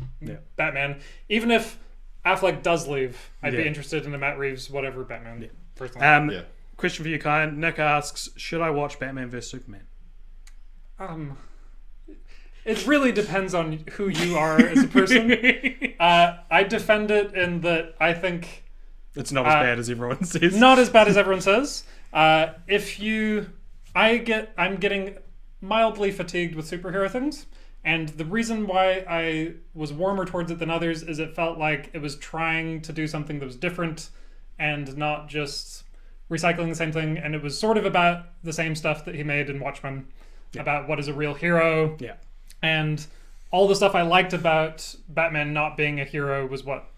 Batman. Even if Affleck does leave, I'd be interested in a Matt Reeves whatever Batman. Personally. Question for you, Kyan. Nick asks, should I watch Batman vs Superman? It really depends on who you are as a person. I defend it in that I think it's not as bad as everyone says. Not as bad as everyone says. I'm getting mildly fatigued with superhero things, and the reason why I was warmer towards it than others is it felt like it was trying to do something that was different and not just recycling the same thing. And it was sort of about the same stuff that he made in Watchmen, about what is a real hero. Yeah. And all the stuff I liked about Batman not being a hero was what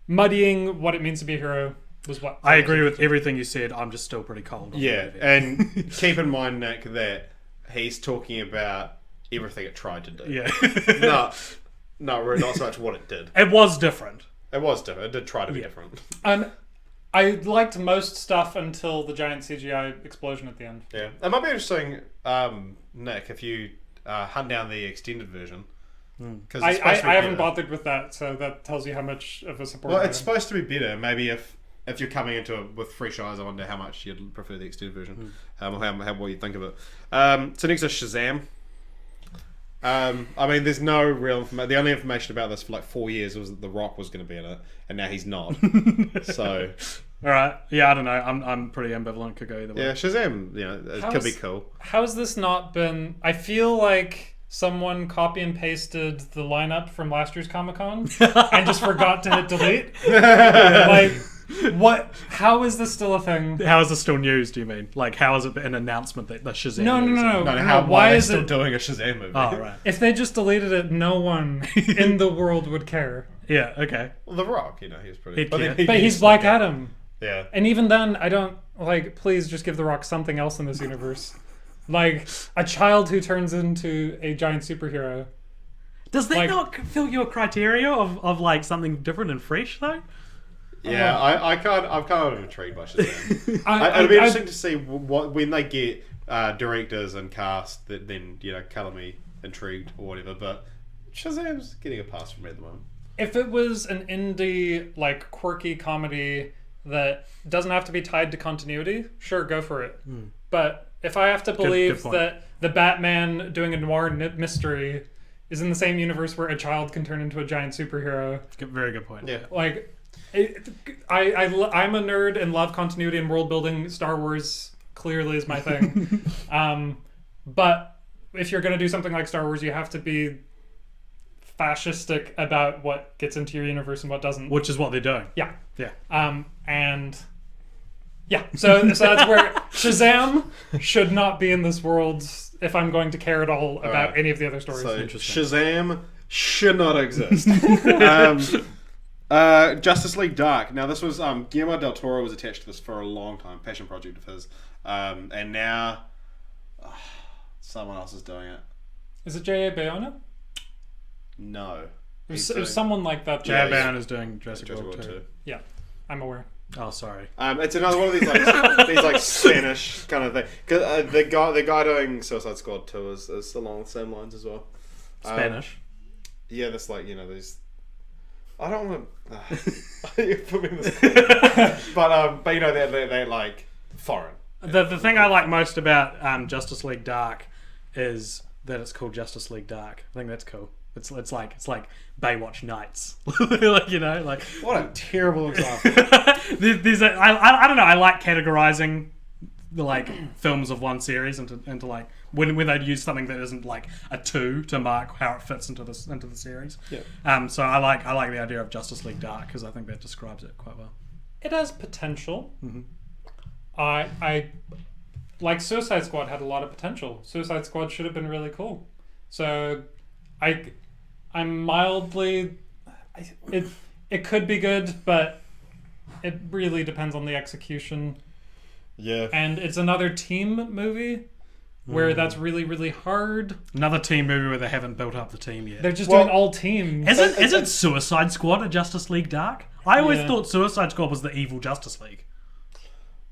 muddying what it means to be a hero was what I agree with everything you said. I'm just still pretty cold on the movie. And keep in mind, Nick, that he's talking about everything it tried to do. Yeah. No, really not so much what it did. It was different. It was different. It did try to be different. I liked most stuff until the giant CGI explosion at the end. Yeah. It might be interesting, Nick, if you hunt down the extended version. Because I haven't bothered with that, so that tells you how much of a support. Well, it's supposed to be better. Maybe if you're coming into it with fresh eyes, I wonder how much you'd prefer the extended version, or what you think of it. So next is Shazam. I mean, there's no real information. The only information about this for like 4 years was that The Rock was going to be in it, and now he's not. So, all right, yeah, I don't know. I'm pretty ambivalent. Could go either way. Yeah, Shazam, it could be cool. How's this not been? I feel like someone copy and pasted the lineup from last year's Comic-Con and just forgot to hit delete. Like, what? How is this still a thing? How is this still news? Do you mean like how is it an announcement that the Shazam? No. Why is still doing a Shazam movie? Oh right. If they just deleted it, no one in the world would care. Yeah. Okay. Well, The Rock, he's pretty. But he's Black Adam. Yeah. And even then, I don't like. Please just give The Rock something else in this universe. Like a child who turns into a giant superhero. Does that not fill your criteria of like something different and fresh though? Yeah, I'm kind of intrigued by Shazam. It'd be interesting to see what when they get directors and cast that then colour me intrigued or whatever. But Shazam's getting a pass from me at the moment. If it was an indie like quirky comedy that doesn't have to be tied to continuity, sure, go for it. But if I have to believe that the Batman doing a noir mystery is in the same universe where a child can turn into a giant superhero, very good point. Yeah, like. I'm a nerd and love continuity and world building. Star Wars clearly is my thing. But if you're going to do something like Star Wars, you have to be fascistic about what gets into your universe and what doesn't. Which is what they're doing. Yeah. Yeah. So that's where Shazam should not be in this world if I'm going to care at all about any of the other stories. So Shazam should not exist. Justice League Dark. Now this was Guillermo del Toro was attached to this for a long time, passion project of his, and now someone else is doing it. Is it J.A. Bayona? No, it was someone like that. J.A. Bayona is doing Jurassic World 2. Yeah, I'm aware. Oh, sorry. It's another one of these like Spanish kind of thing. Cause the guy doing Suicide Squad 2 is along the same lines as well. Spanish. Yeah, that's these. I don't want to put me in this, but they're like foreign. The thing I like most about Justice League Dark is that it's called Justice League Dark. I think that's cool. It's like Baywatch Nights, like what a terrible example. I don't know. I like categorizing the films of one series into like when they'd use something that isn't like a 2 to mark how it fits into the series. Yeah. So I like the idea of Justice League Dark because I think that describes it quite well. It has potential. Mm-hmm. I like Suicide Squad had a lot of potential. Suicide Squad should have been really cool. So I'm mildly it could be good, but it really depends on the execution. Yeah. And it's another team movie where that's really, really hard. Another team movie where they haven't built up the team yet. They're just doing all teams. Isn't Suicide Squad a Justice League Dark? I always thought Suicide Squad was the evil Justice League.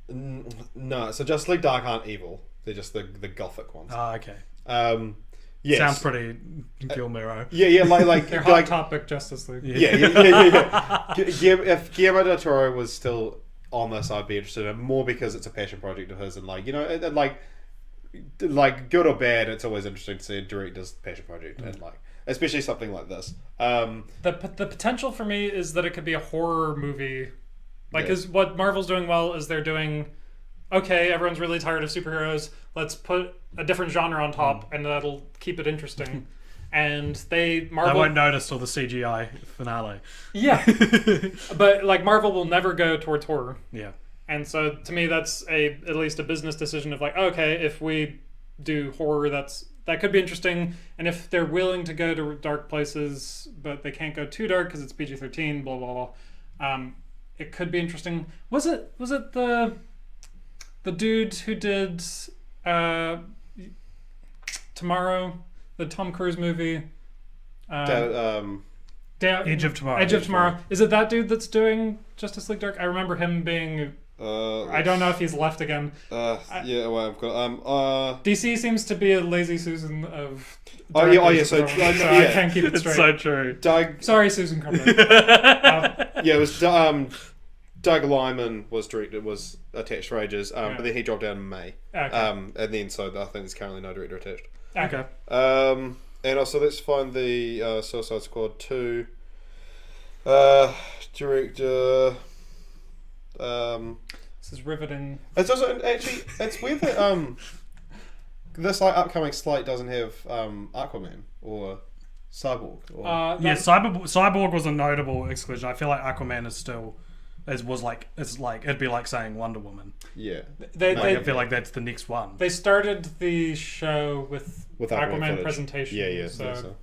No, so Justice League Dark aren't evil. They're just the gothic ones. Oh, okay. Yes. Sounds pretty Gilmero. Yeah, like They're hot topic Justice League. Yeah. If Guillermo del Toro was still on this, I'd be interested in it more because it's a passion project of his, and like good or bad, it's always interesting to see a director's passion project, and like especially something like this. The potential for me is that it could be a horror movie, because what Marvel's doing well is they're doing. Okay, everyone's really tired of superheroes. Let's put a different genre on top, and that'll keep it interesting. And Marvel They won't notice till the CGI finale. Yeah, but like Marvel will never go towards horror. Yeah, and so to me, that's at least a business decision of like, okay, if we do horror, that could be interesting. And if they're willing to go to dark places, but they can't go too dark because it's PG-13, blah blah blah, it could be interesting. Was it the dude who did Tomorrow, the Tom Cruise movie? Edge of Tomorrow. Edge of Tomorrow. Is it that dude that's doing Justice League Dark? I remember him being. I don't know if he's left again. I've got DC seems to be a lazy Susan of. So I can't keep it straight. It's so true. Sorry, Susan Krumdieck. It was Doug Liman was attached for ages, but then he dropped out in May. Okay. And then so I think there's currently no director attached. Okay. And also let's find the Suicide Squad 2 director. This is riveting. It's also actually it's weird that this upcoming slate doesn't have Aquaman or Cyborg. Or... Cyborg was a notable exclusion. I feel like Aquaman is still. It's like it'd be like saying Wonder Woman. Yeah, I feel like that's the next one. They started the show with Aquaman presentation. Yeah. So.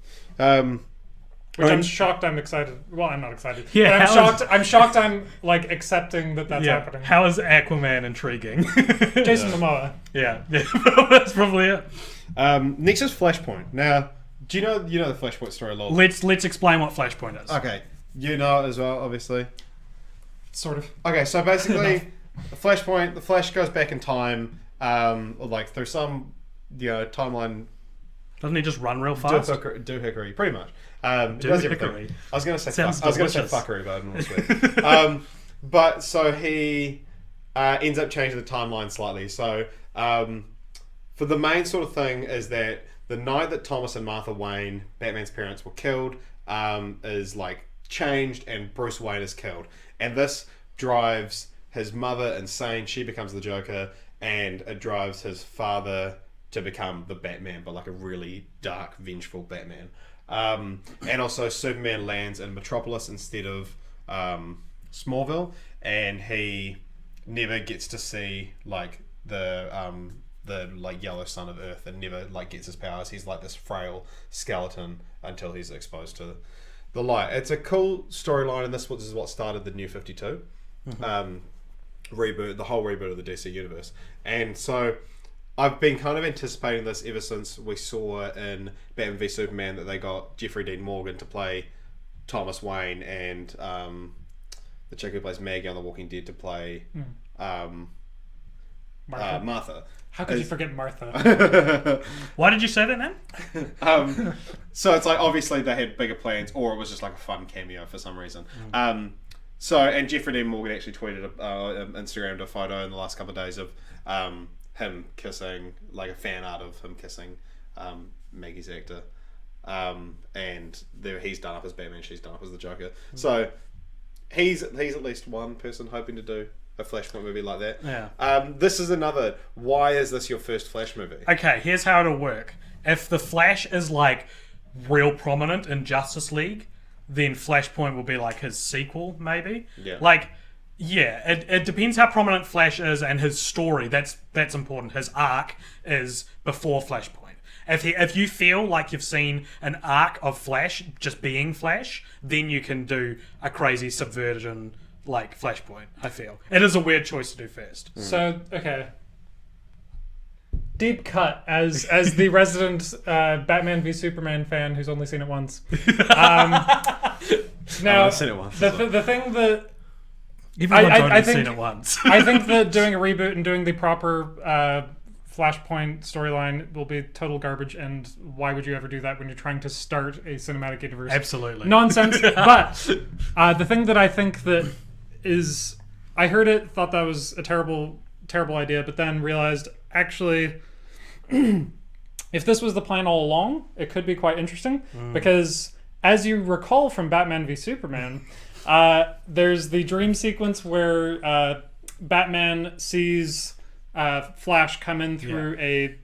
Which I'm shocked. I'm excited. Well, I'm not excited. Yeah, but I'm shocked. I'm shocked. I'm like accepting that's happening. How is Aquaman intriguing? Jason Momoa. Yeah, that's probably it. Next is Flashpoint. Now, do you know the Flashpoint story, Lol? Let's explain what Flashpoint is. Okay, you know it as well, obviously. Sort of. Okay, so basically, the Flash goes back in time, like through some, timeline. Doesn't he just run real fast? Doohickery, pretty much. Doohickery. I was going to say fuckery, but I didn't want to swear. But so he ends up changing the timeline slightly. So for the main sort of thing is that the night that Thomas and Martha Wayne, Batman's parents, were killed, is like changed, and Bruce Wayne is killed. And this drives his mother insane. She becomes the Joker, and it drives his father to become the Batman, but like a really dark, vengeful Batman. And also Superman lands in Metropolis instead of Smallville, and he never gets to see like the like yellow sun of Earth, and never like gets his powers. He's like this frail skeleton until he's exposed to the light. It's a cool storyline, and this is what started the New 52 reboot, the whole reboot of the DC universe. And so I've been kind of anticipating this ever since we saw in Batman v Superman that they got Jeffrey Dean Morgan to play Thomas Wayne, and the chick who plays Maggie on The Walking Dead to play Martha. How could you forget Martha? Why did you say that name? So it's like obviously they had bigger plans, or it was just like a fun cameo for some reason. And Jeffrey Dean Morgan actually tweeted Instagrammed a photo in the last couple of days of him kissing, like a fan art of him kissing Maggie's actor, and he's done up as Batman, she's done up as the Joker. So he's at least one person hoping to do a Flashpoint movie like that. Yeah. This is another. Why is this your first Flash movie? Okay, here's how it'll work. If the Flash is like real prominent in Justice League, then Flashpoint will be like his sequel, maybe. Yeah. Like, yeah, it depends how prominent Flash is and his story. That's important. His arc is before Flashpoint. If you feel like you've seen an arc of Flash just being Flash, then you can do a crazy subversion like Flashpoint. I feel it is a weird choice to do first. So okay, deep cut as the resident Batman v Superman fan who's only seen it once. Now I've seen it once. The thing that Everyone's I only think- seen it once. I think that doing a reboot and doing the proper Flashpoint storyline will be total garbage, and why would you ever do that when you're trying to start a cinematic universe? Absolutely. Nonsense. But the thing that I think that is, I heard it, thought that was a terrible idea, but then realized actually, if this was the plan all along, it could be quite interesting because, as you recall from Batman v Superman, there's the dream sequence where Batman sees Flash come in through a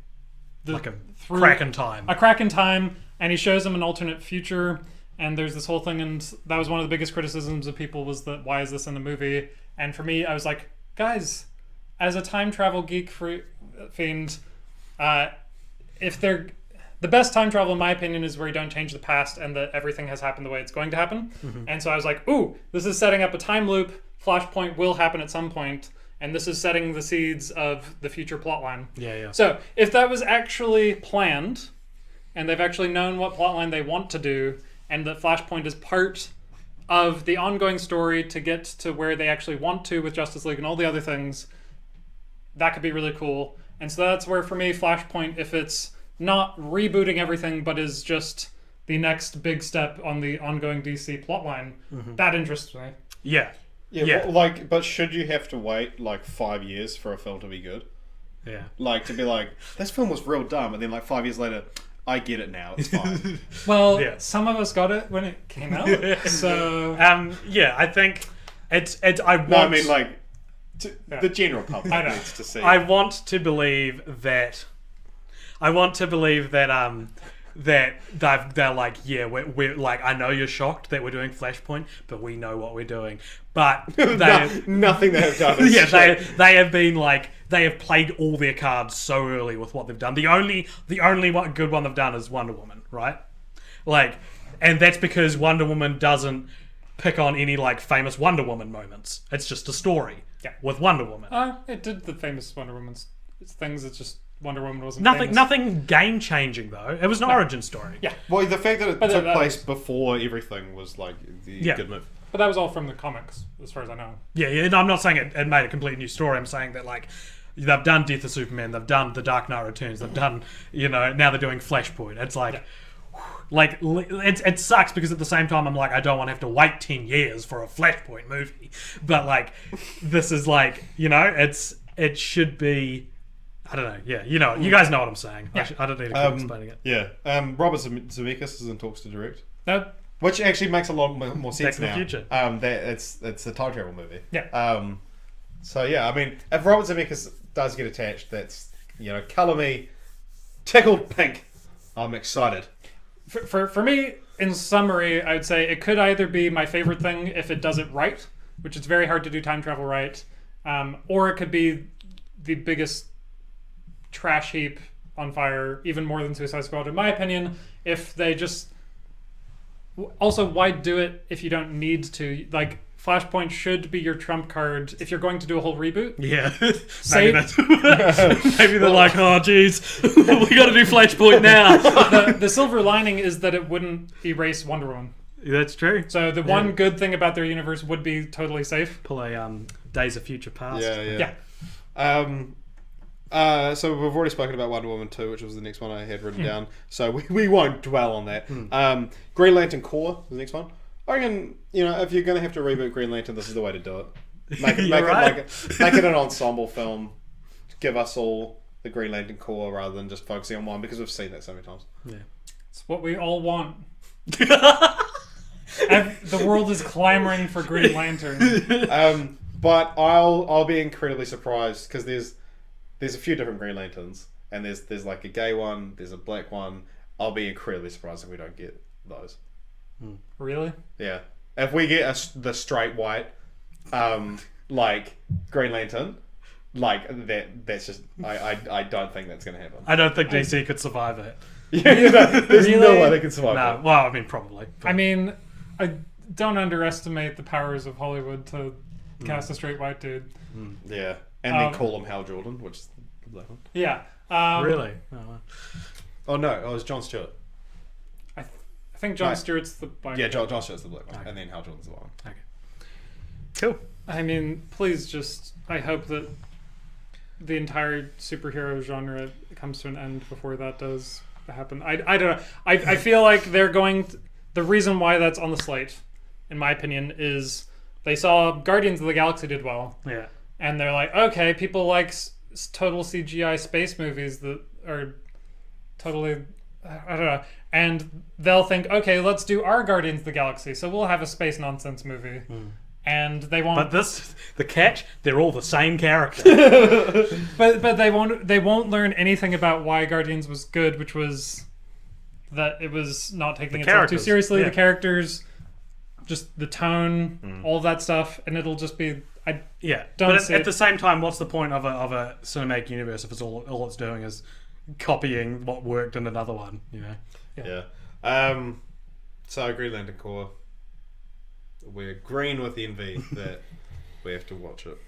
crack in time. A crack in time, and he shows him an alternate future. And there's this whole thing, and that was one of the biggest criticisms of people was that why is this in the movie? And for me, I was like, guys, as a time travel geek fiend, if they're the best time travel in my opinion is where you don't change the past and that everything has happened the way it's going to happen. And so I was like, ooh, this is setting up a time loop. Flashpoint will happen at some point, and this is setting the seeds of the future plotline. Yeah. So if that was actually planned, and they've actually known what plotline they want to do, and that Flashpoint is part of the ongoing story to get to where they actually want to with Justice League and all the other things, that could be really cool. And so that's where, for me, Flashpoint, if it's not rebooting everything, but is just the next big step on the ongoing DC plotline, that interests me. Yeah. Well, like, but should you have to wait like 5 years for a film to be good? Yeah. Like, to be like, this film was real dumb, and then like 5 years later, I get it now, it's fine. Well, Yeah. some of us got it when it came out, so... Yeah, I think it's I want... No, I mean like, Yeah. the general public I know. needs to see. I want to believe that that they're like, yeah, we're like, I know you're shocked that we're doing Flashpoint, but we know what we're doing. But Nothing they have done is yeah, shit. they have been like, they have played all their cards so early with what they've done. The only good one they've done is Wonder Woman, right? Like, and that's because Wonder Woman doesn't pick on any like famous Wonder Woman moments. It's just a story with Wonder Woman. It did the famous Wonder Woman's things. It's just Wonder Woman wasn't famous. Nothing game changing though. It was an origin story. Yeah, Well, the fact that it But took that place was- before everything was like the good move. but that was all from the comics, as far as I know. Yeah. No, I'm not saying it made a complete new story. I'm saying that like they've done Death of Superman, they've done The Dark Knight Returns, they've done now they're doing Flashpoint. It's like. Like, it sucks because at the same time I'm like, I don't want to have to wait 10 years for a Flashpoint movie. But, like, this is like, it should be, I don't know, yeah, you guys know what I'm saying. Yeah. I don't need to keep explaining it. Yeah. Robert Zemeckis is in talks to direct. That Which actually makes a lot more sense Back to the now. Future. It's a time travel movie. Yeah. So yeah, I mean, if Robert Zemeckis does get attached, that's colour me tickled pink. I'm excited. for me, in summary, I would say it could either be my favorite thing if it does it right, which it's very hard to do time travel right, or it could be the biggest trash heap on fire, even more than Suicide Squad, in my opinion. If they just also, why do it if you don't need to? Like, Flashpoint should be your trump card if you're going to do a whole reboot. Yeah. Say- Maybe they're like, oh, jeez, we got to do Flashpoint now. The silver lining is that it wouldn't erase Wonder Woman. That's true. So the one good thing about their universe would be totally safe. Pull a Days of Future Past. Yeah. So we've already spoken about Wonder Woman 2, which was the next one I had written down. So we won't dwell on that. Green Lantern Corps is the next one. I reckon, if you're going to have to reboot Green Lantern, this is the way to do it. Make it an ensemble film. Give us all the Green Lantern Corps rather than just focusing on one, because we've seen that so many times. Yeah. It's what we all want. The world is clamoring for Green Lantern. But I'll be incredibly surprised, because there's a few different Green Lanterns, and there's like a gay one, there's a black one. I'll be incredibly surprised if we don't get those. Really? Yeah. If we get the straight white, like Green Lantern, like that's just I don't think that's gonna happen. I don't think DC could survive it. There's no Really? way they can survive No, that. well, I mean, probably. But I mean, I don't underestimate the powers of Hollywood to cast a straight white dude. Yeah. And then call him Hal Jordan, which is the black one. Yeah. really? Oh, wow. Oh no, it was John Stewart. I think John No. Stewart's the black Yeah, guy. John Stewart's the black one, Okay. and then Hal Jordan's the white one. Okay. Cool. I mean, please just. I hope that the entire superhero genre comes to an end before that does happen. I don't know. I feel like they're going. The reason why that's on the slate, in my opinion, is they saw Guardians of the Galaxy did well. Yeah. And they're like, okay, people like total CGI space movies that are totally. I don't know. And they'll think, okay, let's do our Guardians of the Galaxy. So we'll have a space nonsense movie. And they won't. But the catch, they're all the same character. but they won't learn anything about why Guardians was good, which was that it was not taking itself too seriously. Yeah. The characters, just the tone, all of that stuff, and it'll just be. At the same time, what's the point of a cinematic universe if it's all it's doing is copying what worked in another one? You know. Yeah. So Green Lantern Corps. We're green with envy that we have to watch it.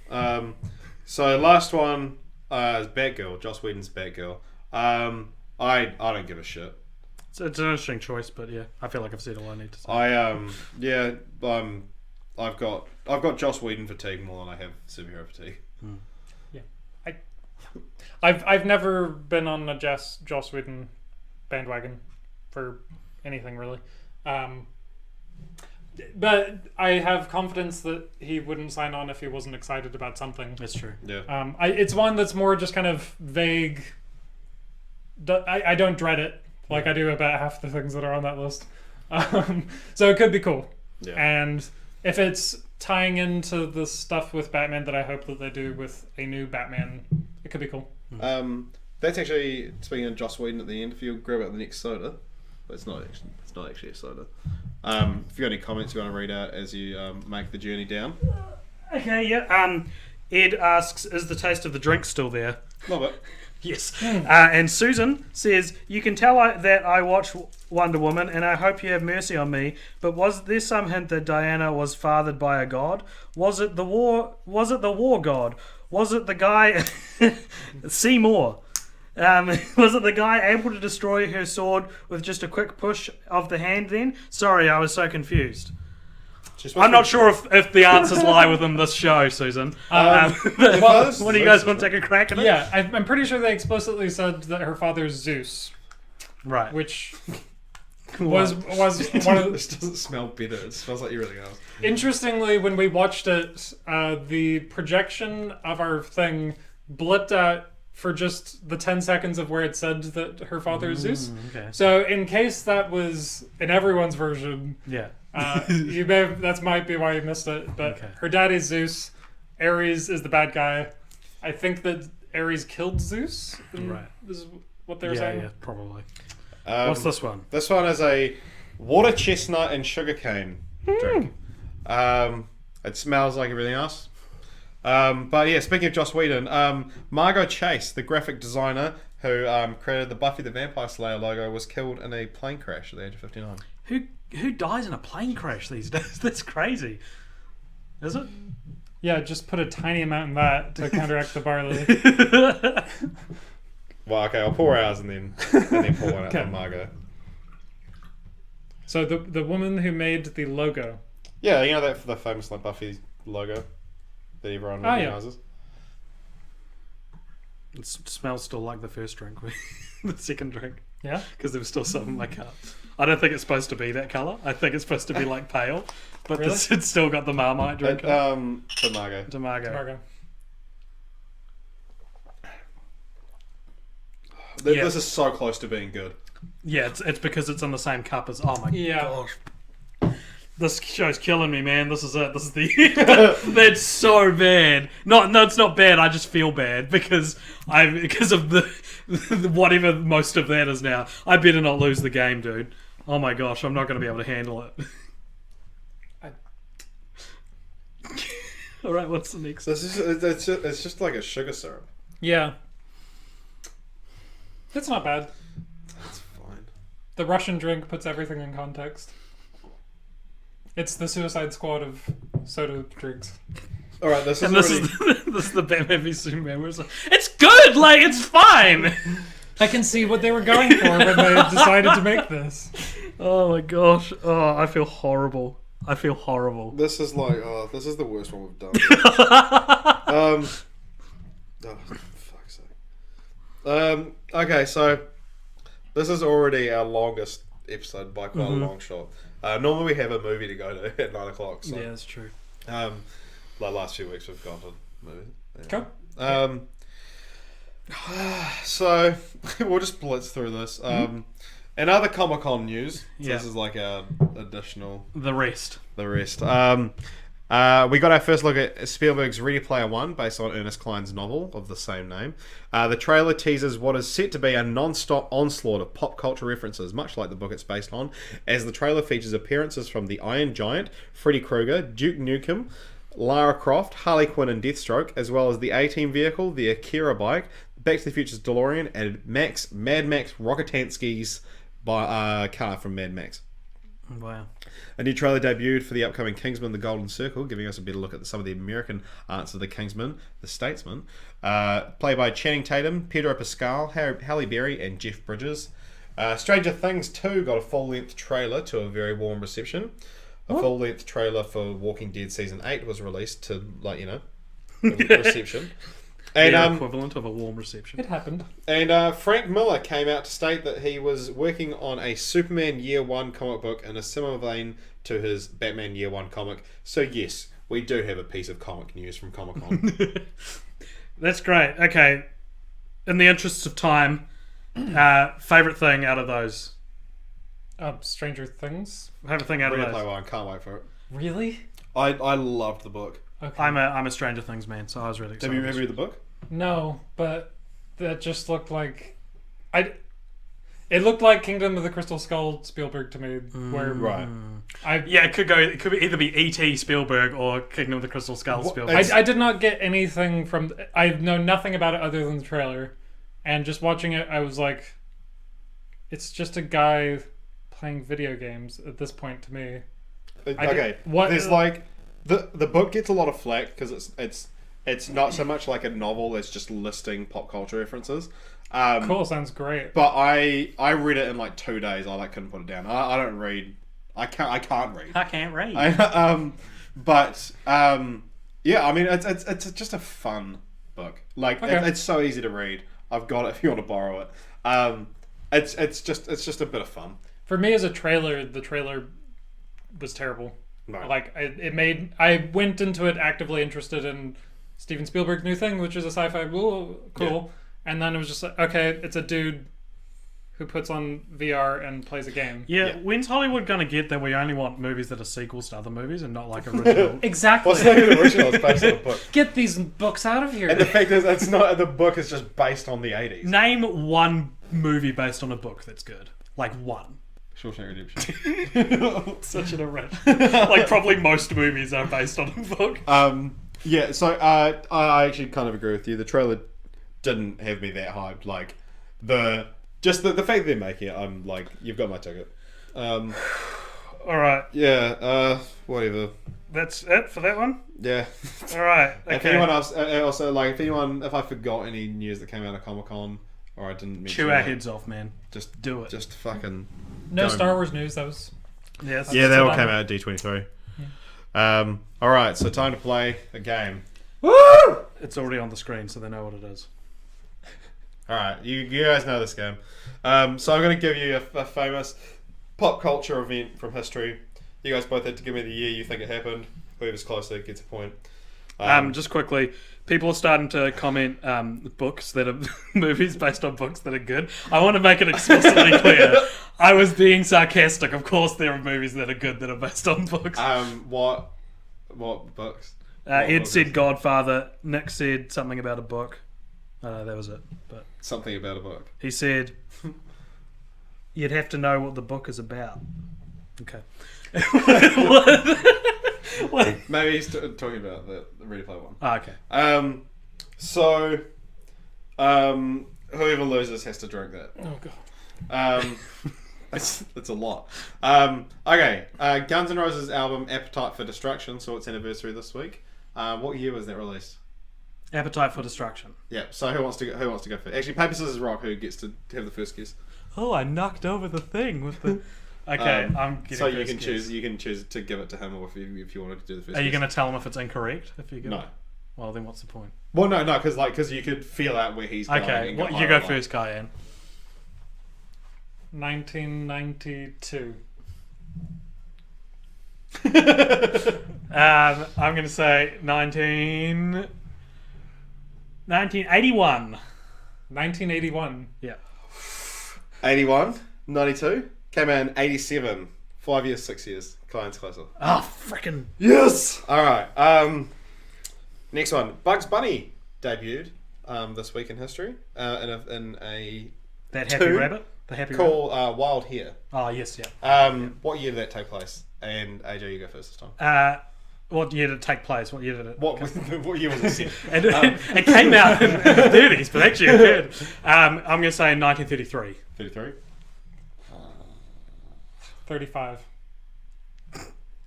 So last one is Batgirl, Joss Whedon's Batgirl. I don't give a shit. It's an interesting choice, but yeah, I feel like I've said all I need to say. I've got Joss Whedon fatigue more than I have superhero fatigue. Yeah, I've never been on a Joss Whedon bandwagon for anything really. But I have confidence that he wouldn't sign on if he wasn't excited about something. That's true. Yeah. It's one that's more just kind of vague. I don't dread it like I do about half the things that are on that list. So it could be cool. Yeah. And if it's tying into the stuff with Batman that I hope that they do with a new Batman, it could be cool. That's actually, speaking of Joss Whedon at the end, if you grab out the next soda, but it's not actually a soda. If you got any comments you want to read out as you make the journey down. Okay, yeah. Ed asks, is the taste of the drink still there? Love it. Yes. And Susan says, you can tell that I watched Wonder Woman and I hope you have mercy on me, but was there some hint that Diana was fathered by a god? Was it the war god? Was it the guy Seymour? Was it the guy able to destroy her sword with just a quick push of the hand then? Sorry, I was so confused. I'm not sure if the answers lie within this show, Susan. What do you guys want to take a crack at it? Yeah, I'm pretty sure they explicitly said that her father's Zeus. Right. Which was one of This doesn't smell bitter. It smells like everything else. Interestingly, when we watched it, the projection of our thing blipped out for just the 10 seconds of where it said that her father is Zeus. Okay. So in case that was in everyone's version, Yeah. that might be why you missed it. But her dad is Zeus. Ares is the bad guy. I think that Ares killed Zeus. Right. Is what they're saying. Yeah, probably. What's this one? This one is a water chestnut and sugar cane drink. It smells like everything else. But yeah, speaking of Joss Whedon, Margot Chase, the graphic designer who created the Buffy the Vampire Slayer logo, was killed in a plane crash at the age of 59. Who dies in a plane crash these days? That's crazy. Is it? Yeah, just put a tiny amount in that to counteract the barley. Well, okay, I'll pour ours and then pour one out for Margot. So the woman who made the logo. Yeah, you know that for the famous like Buffy logo that everyone recognizes. Yeah. It smells still like the first drink, the second drink. Yeah, because there was still some in my cup. I don't think it's supposed to be that colour. I think it's supposed to be like pale, but really? It's still got the Marmite drink. To Margot. To Margot. This is so close to being good. Yeah, it's because it's in the same cup as. Oh my gosh. This show's killing me, man. This is it. This is the. That's so bad. No, it's not bad. I just feel bad because of the whatever most of that is now. I better not lose the game, dude. Oh my gosh, I'm not going to be able to handle it. All right, what's the next? It's just like a sugar syrup. Yeah. It's not bad. It's fine. The Russian drink puts everything in context. It's the Suicide Squad of soda drinks. All right, this is the Batman v Superman. Where it's good, like it's fine. I can see what they were going for when they decided to make this. Oh my gosh! Oh, I feel horrible. I feel horrible. This is like, this is the worst one we've done. Oh, for fuck's sake. Okay, so this is already our longest episode by quite a long shot. Normally we have a movie to go to at 9 o'clock. So, Yeah, that's true. like last few weeks we've gone to movies. Cool. So we'll just blitz through this. In other Comic-Con news, so this is like our additional... The rest. We got our first look at Spielberg's Ready Player One, based on Ernest Cline's novel of the same name. The trailer teases what is set to be a non-stop onslaught of pop culture references, much like the book it's based on, as the trailer features appearances from the Iron Giant, Freddy Krueger, Duke Nukem, Lara Croft, Harley Quinn and Deathstroke, as well as the A-Team vehicle, the Akira bike, Back to the Future's DeLorean, and Mad Max Rockatansky's car from Mad Max. Wow. A new trailer debuted for the upcoming Kingsman, The Golden Circle, giving us a better look at some of the American arts of the Kingsman, The Statesman, played by Channing Tatum, Pedro Pascal, Halle Berry, and Jeff Bridges. Stranger Things 2 got a full-length trailer to a very warm reception. A full-length trailer for Walking Dead Season 8 was released to, reception. And, the equivalent of a warm reception. It happened. And Frank Miller came out to state that he was working on a Superman Year One comic book in a similar vein to his Batman Year One comic. So yes, we do have a piece of comic news from Comic-Con. That's great. Okay, in the interests of time, favourite thing out of those? Stranger Things. Favourite thing out of Ready those? Player One, can't wait for it. Really? I loved the book. Okay. I'm a Stranger Things man, so I was really excited. Have you read the book? No, but that just looked like it looked like Kingdom of the Crystal Skull Spielberg to me. Where Right. it could go. It could either be E.T. Spielberg or Kingdom of the Crystal Skull Spielberg. I did not get anything from. I know nothing about it other than the trailer, and just watching it, I was like, it's just a guy playing video games at this point to me. Okay. What? There's like the book gets a lot of flack because it's not so much like a novel; it's just listing pop culture references. Cool, sounds great. But I read it in like 2 days. I couldn't put it down. I don't read. I can't read. I can't read. Yeah. I mean, it's just a fun book. Like it's so easy to read. I've got it if you want to borrow it. It's just a bit of fun. For me, as a trailer, the trailer was terrible. Right. Like I went into it actively interested in Steven Spielberg's new thing, which is a sci-fi. Ooh, cool. Yeah. And then it was just like, okay, it's a dude who puts on VR and plays a game. Yeah. When's Hollywood gonna get that we only want movies that are sequels to other movies and not like original? Exactly. Well, it's not even original. It's based on a book. Get these books out of here. And the fact is, it's not. The book is just based on the 80s. Name one movie based on a book that's good. Like one. Shawshank Redemption. Such an erect. Like probably most movies are based on a book. Yeah. So I actually kind of agree with you. The trailer didn't have me that hyped. Like the fact they're making it, I'm like, you've got my ticket. All right. Yeah. Whatever. That's it for that one. Yeah. All right. Okay. If anyone else, also like, if I forgot any news that came out of Comic-Con or I didn't mention chew our heads off, man. Just do it. Just fucking. No Star Wars news. That was. Yes. Yeah, that all came out at D23. Yeah. All right. So time to play a game. Woo! It's already on the screen, so they know what it is. Alright, you guys know this game. So I'm going to give you a famous pop culture event from history. You guys both had to give me the year you think it happened. Whoever's closer gets a point. Just quickly, people are starting to comment books that are movies based on books that are good. I want to make it explicitly clear. I was being sarcastic. Of course there are movies that are good that are based on books. What books? Ed said Godfather. Nick said something about a book. That was it. But something about a book. He said, you'd have to know what the book is about. Okay. What? Maybe he's talking about the Ready Player One. Okay. So, whoever loses has to drink that. Oh, God. It's a lot. Okay. Guns N' Roses album Appetite for Destruction saw its anniversary this week. What year was that released? Appetite for Destruction. Yeah. So who wants to go first? Actually, paper scissors rock. Who gets to have the first guess? Oh, I knocked over the thing with the. Okay, I'm getting So you first can guess. choose. You can choose to give it to him, or if you wanted to do the first. Are you guess. going to tell him if it's incorrect if you give No. it? Well, then what's the point? Well, no, because you could feel out where he's going. Okay, and well, you higher go or lower. first, Kyan. 1992. I'm going to say 1981. 1981. Yeah. 81, 92, came out in 87. 5 years, 6 years. Client's closer. Oh, frickin'. Yes. All right. Next one. Bugs Bunny debuted this week in history in a That happy two rabbit? The happy called Wild Hair. rabbit? Oh, yes, yeah. What year did that take place? And AJ, you go first this time. What year did it take place? What year did it... What year was it set? And it came out in the 30s, but actually it did. I'm going to say 1933. 33. 35.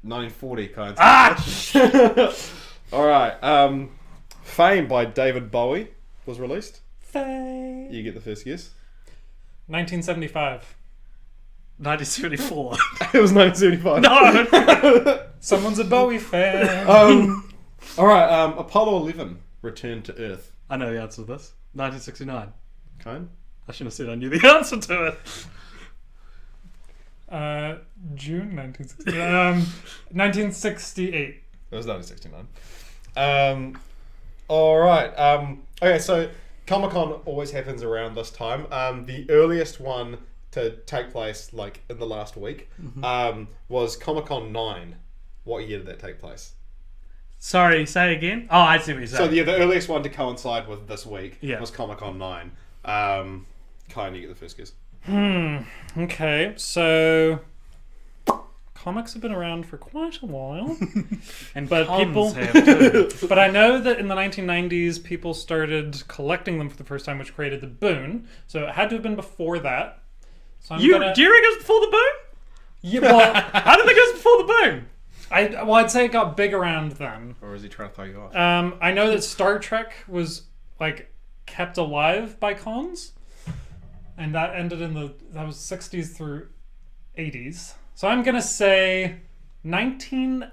1940 kinds. Ah! All right. Fame by David Bowie was released. Fame. You get the first guess. 1975. 1974. It was 1975. No! Someone's a Bowie fan. All right. Apollo 11 returned to Earth. I know the answer to this. 1969. Kine? I shouldn't have said I knew the answer to it. June 1960. 1968. It was 1969. All right. Okay, so Comic-Con always happens around this time. The earliest one to take place, like, in the last week, was Comic-Con 9. What year did that take place? Sorry, say it again? Oh, I see what you're saying. So, the earliest one to coincide with this week Yeah. was Comic-Con 9. Kine, you get the first guess. Okay, so comics have been around for quite a while. and but cons people- have too. But I know that in the 1990s, people started collecting them for the first time, which created the boon. So it had to have been before that. So I'm Do you gonna... reckon it was before the boom? Yeah, well, I don't think it was before the boom. I'd say it got big around then. Or is he trying to throw you off? I know that Star Trek was like kept alive by cons, and that ended in that was 60s through 80s. So I'm gonna say 19,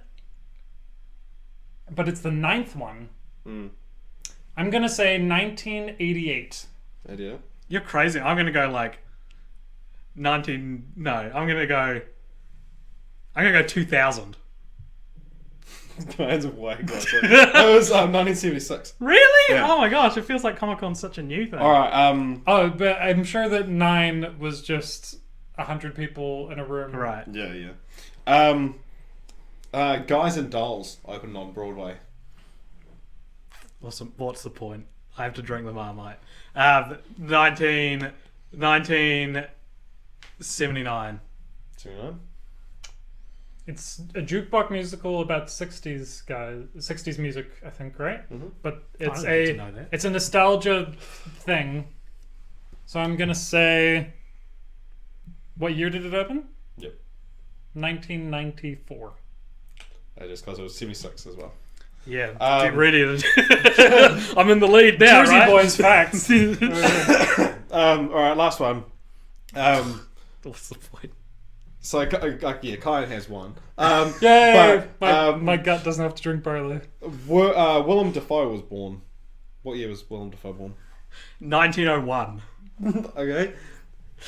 but it's the 9th one. I'm gonna say 1988. Idea? You're crazy. I'm going to go like 19... No, I'm going to go 2000. Kine's way closer. It was 1976. Really? Yeah. Oh my gosh, it feels like Comic-Con's such a new thing. All right. Oh, but I'm sure that 9 was just 100 people in a room. Right. Yeah. Guys and Dolls opened on Broadway. What's the point? I have to drink the Marmite. 1979. 79? It's a jukebox musical about 60s music, I think, right? But it's I don't need to know that. it's a nostalgia thing. So I'm gonna say, what year did it open? Yep. 1994. Just because it was 76 as well. Yeah, get ready. I'm in the lead now, Jersey right? Boys facts. All right, last one. What's the point? So, Kyan has one. Yay! But, my gut doesn't have to drink barley. Willem Dafoe was born. What year was Willem Dafoe born? 1901. Okay.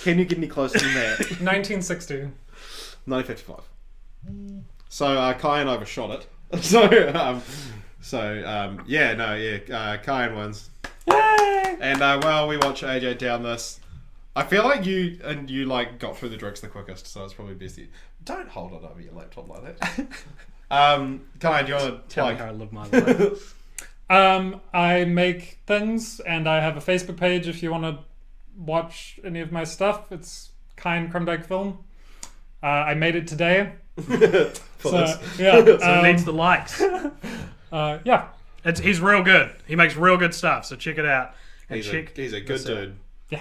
Can you get any closer than that? 1960. 1955. So, Kyan overshot it. Kyan wins. Yay! And we watch AJ down this. I feel like you got through the drinks the quickest, so it's probably best you don't hold it over your laptop like that. Kyan, do you want to Tell me how I live my life. I make things, and I have a Facebook page if you want to watch any of my stuff. It's Kyan Krumdieck Film. I made it today. for this? Yeah. So it needs the likes. Yeah. He's real good. He makes real good stuff, so check it out. And He's a good this out. dude. Yeah.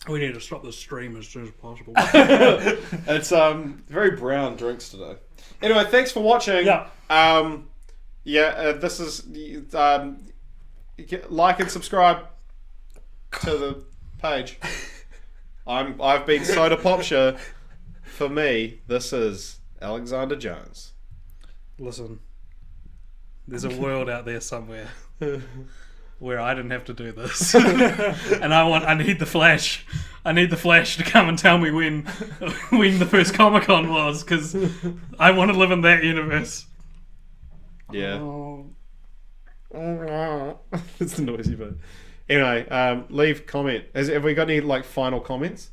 We need to stop the stream as soon as possible. It's very brown drinks today. Anyway, thanks for watching. Yeah. This is like and subscribe. to the page. I've been Soda Popture. For me, this is Alexander Jones. Listen, there's a world out there somewhere where I didn't have to do this, and I need the Flash. I need the Flash to come and tell me when the first Comic-Con was, because I want to live in that universe. Yeah. It's the noisy bit. Anyway, leave comment. Have we got any final comments?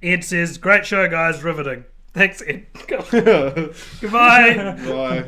Ed says, "Great show, guys. Riveting." Thanks, Ed. Goodbye. Bye.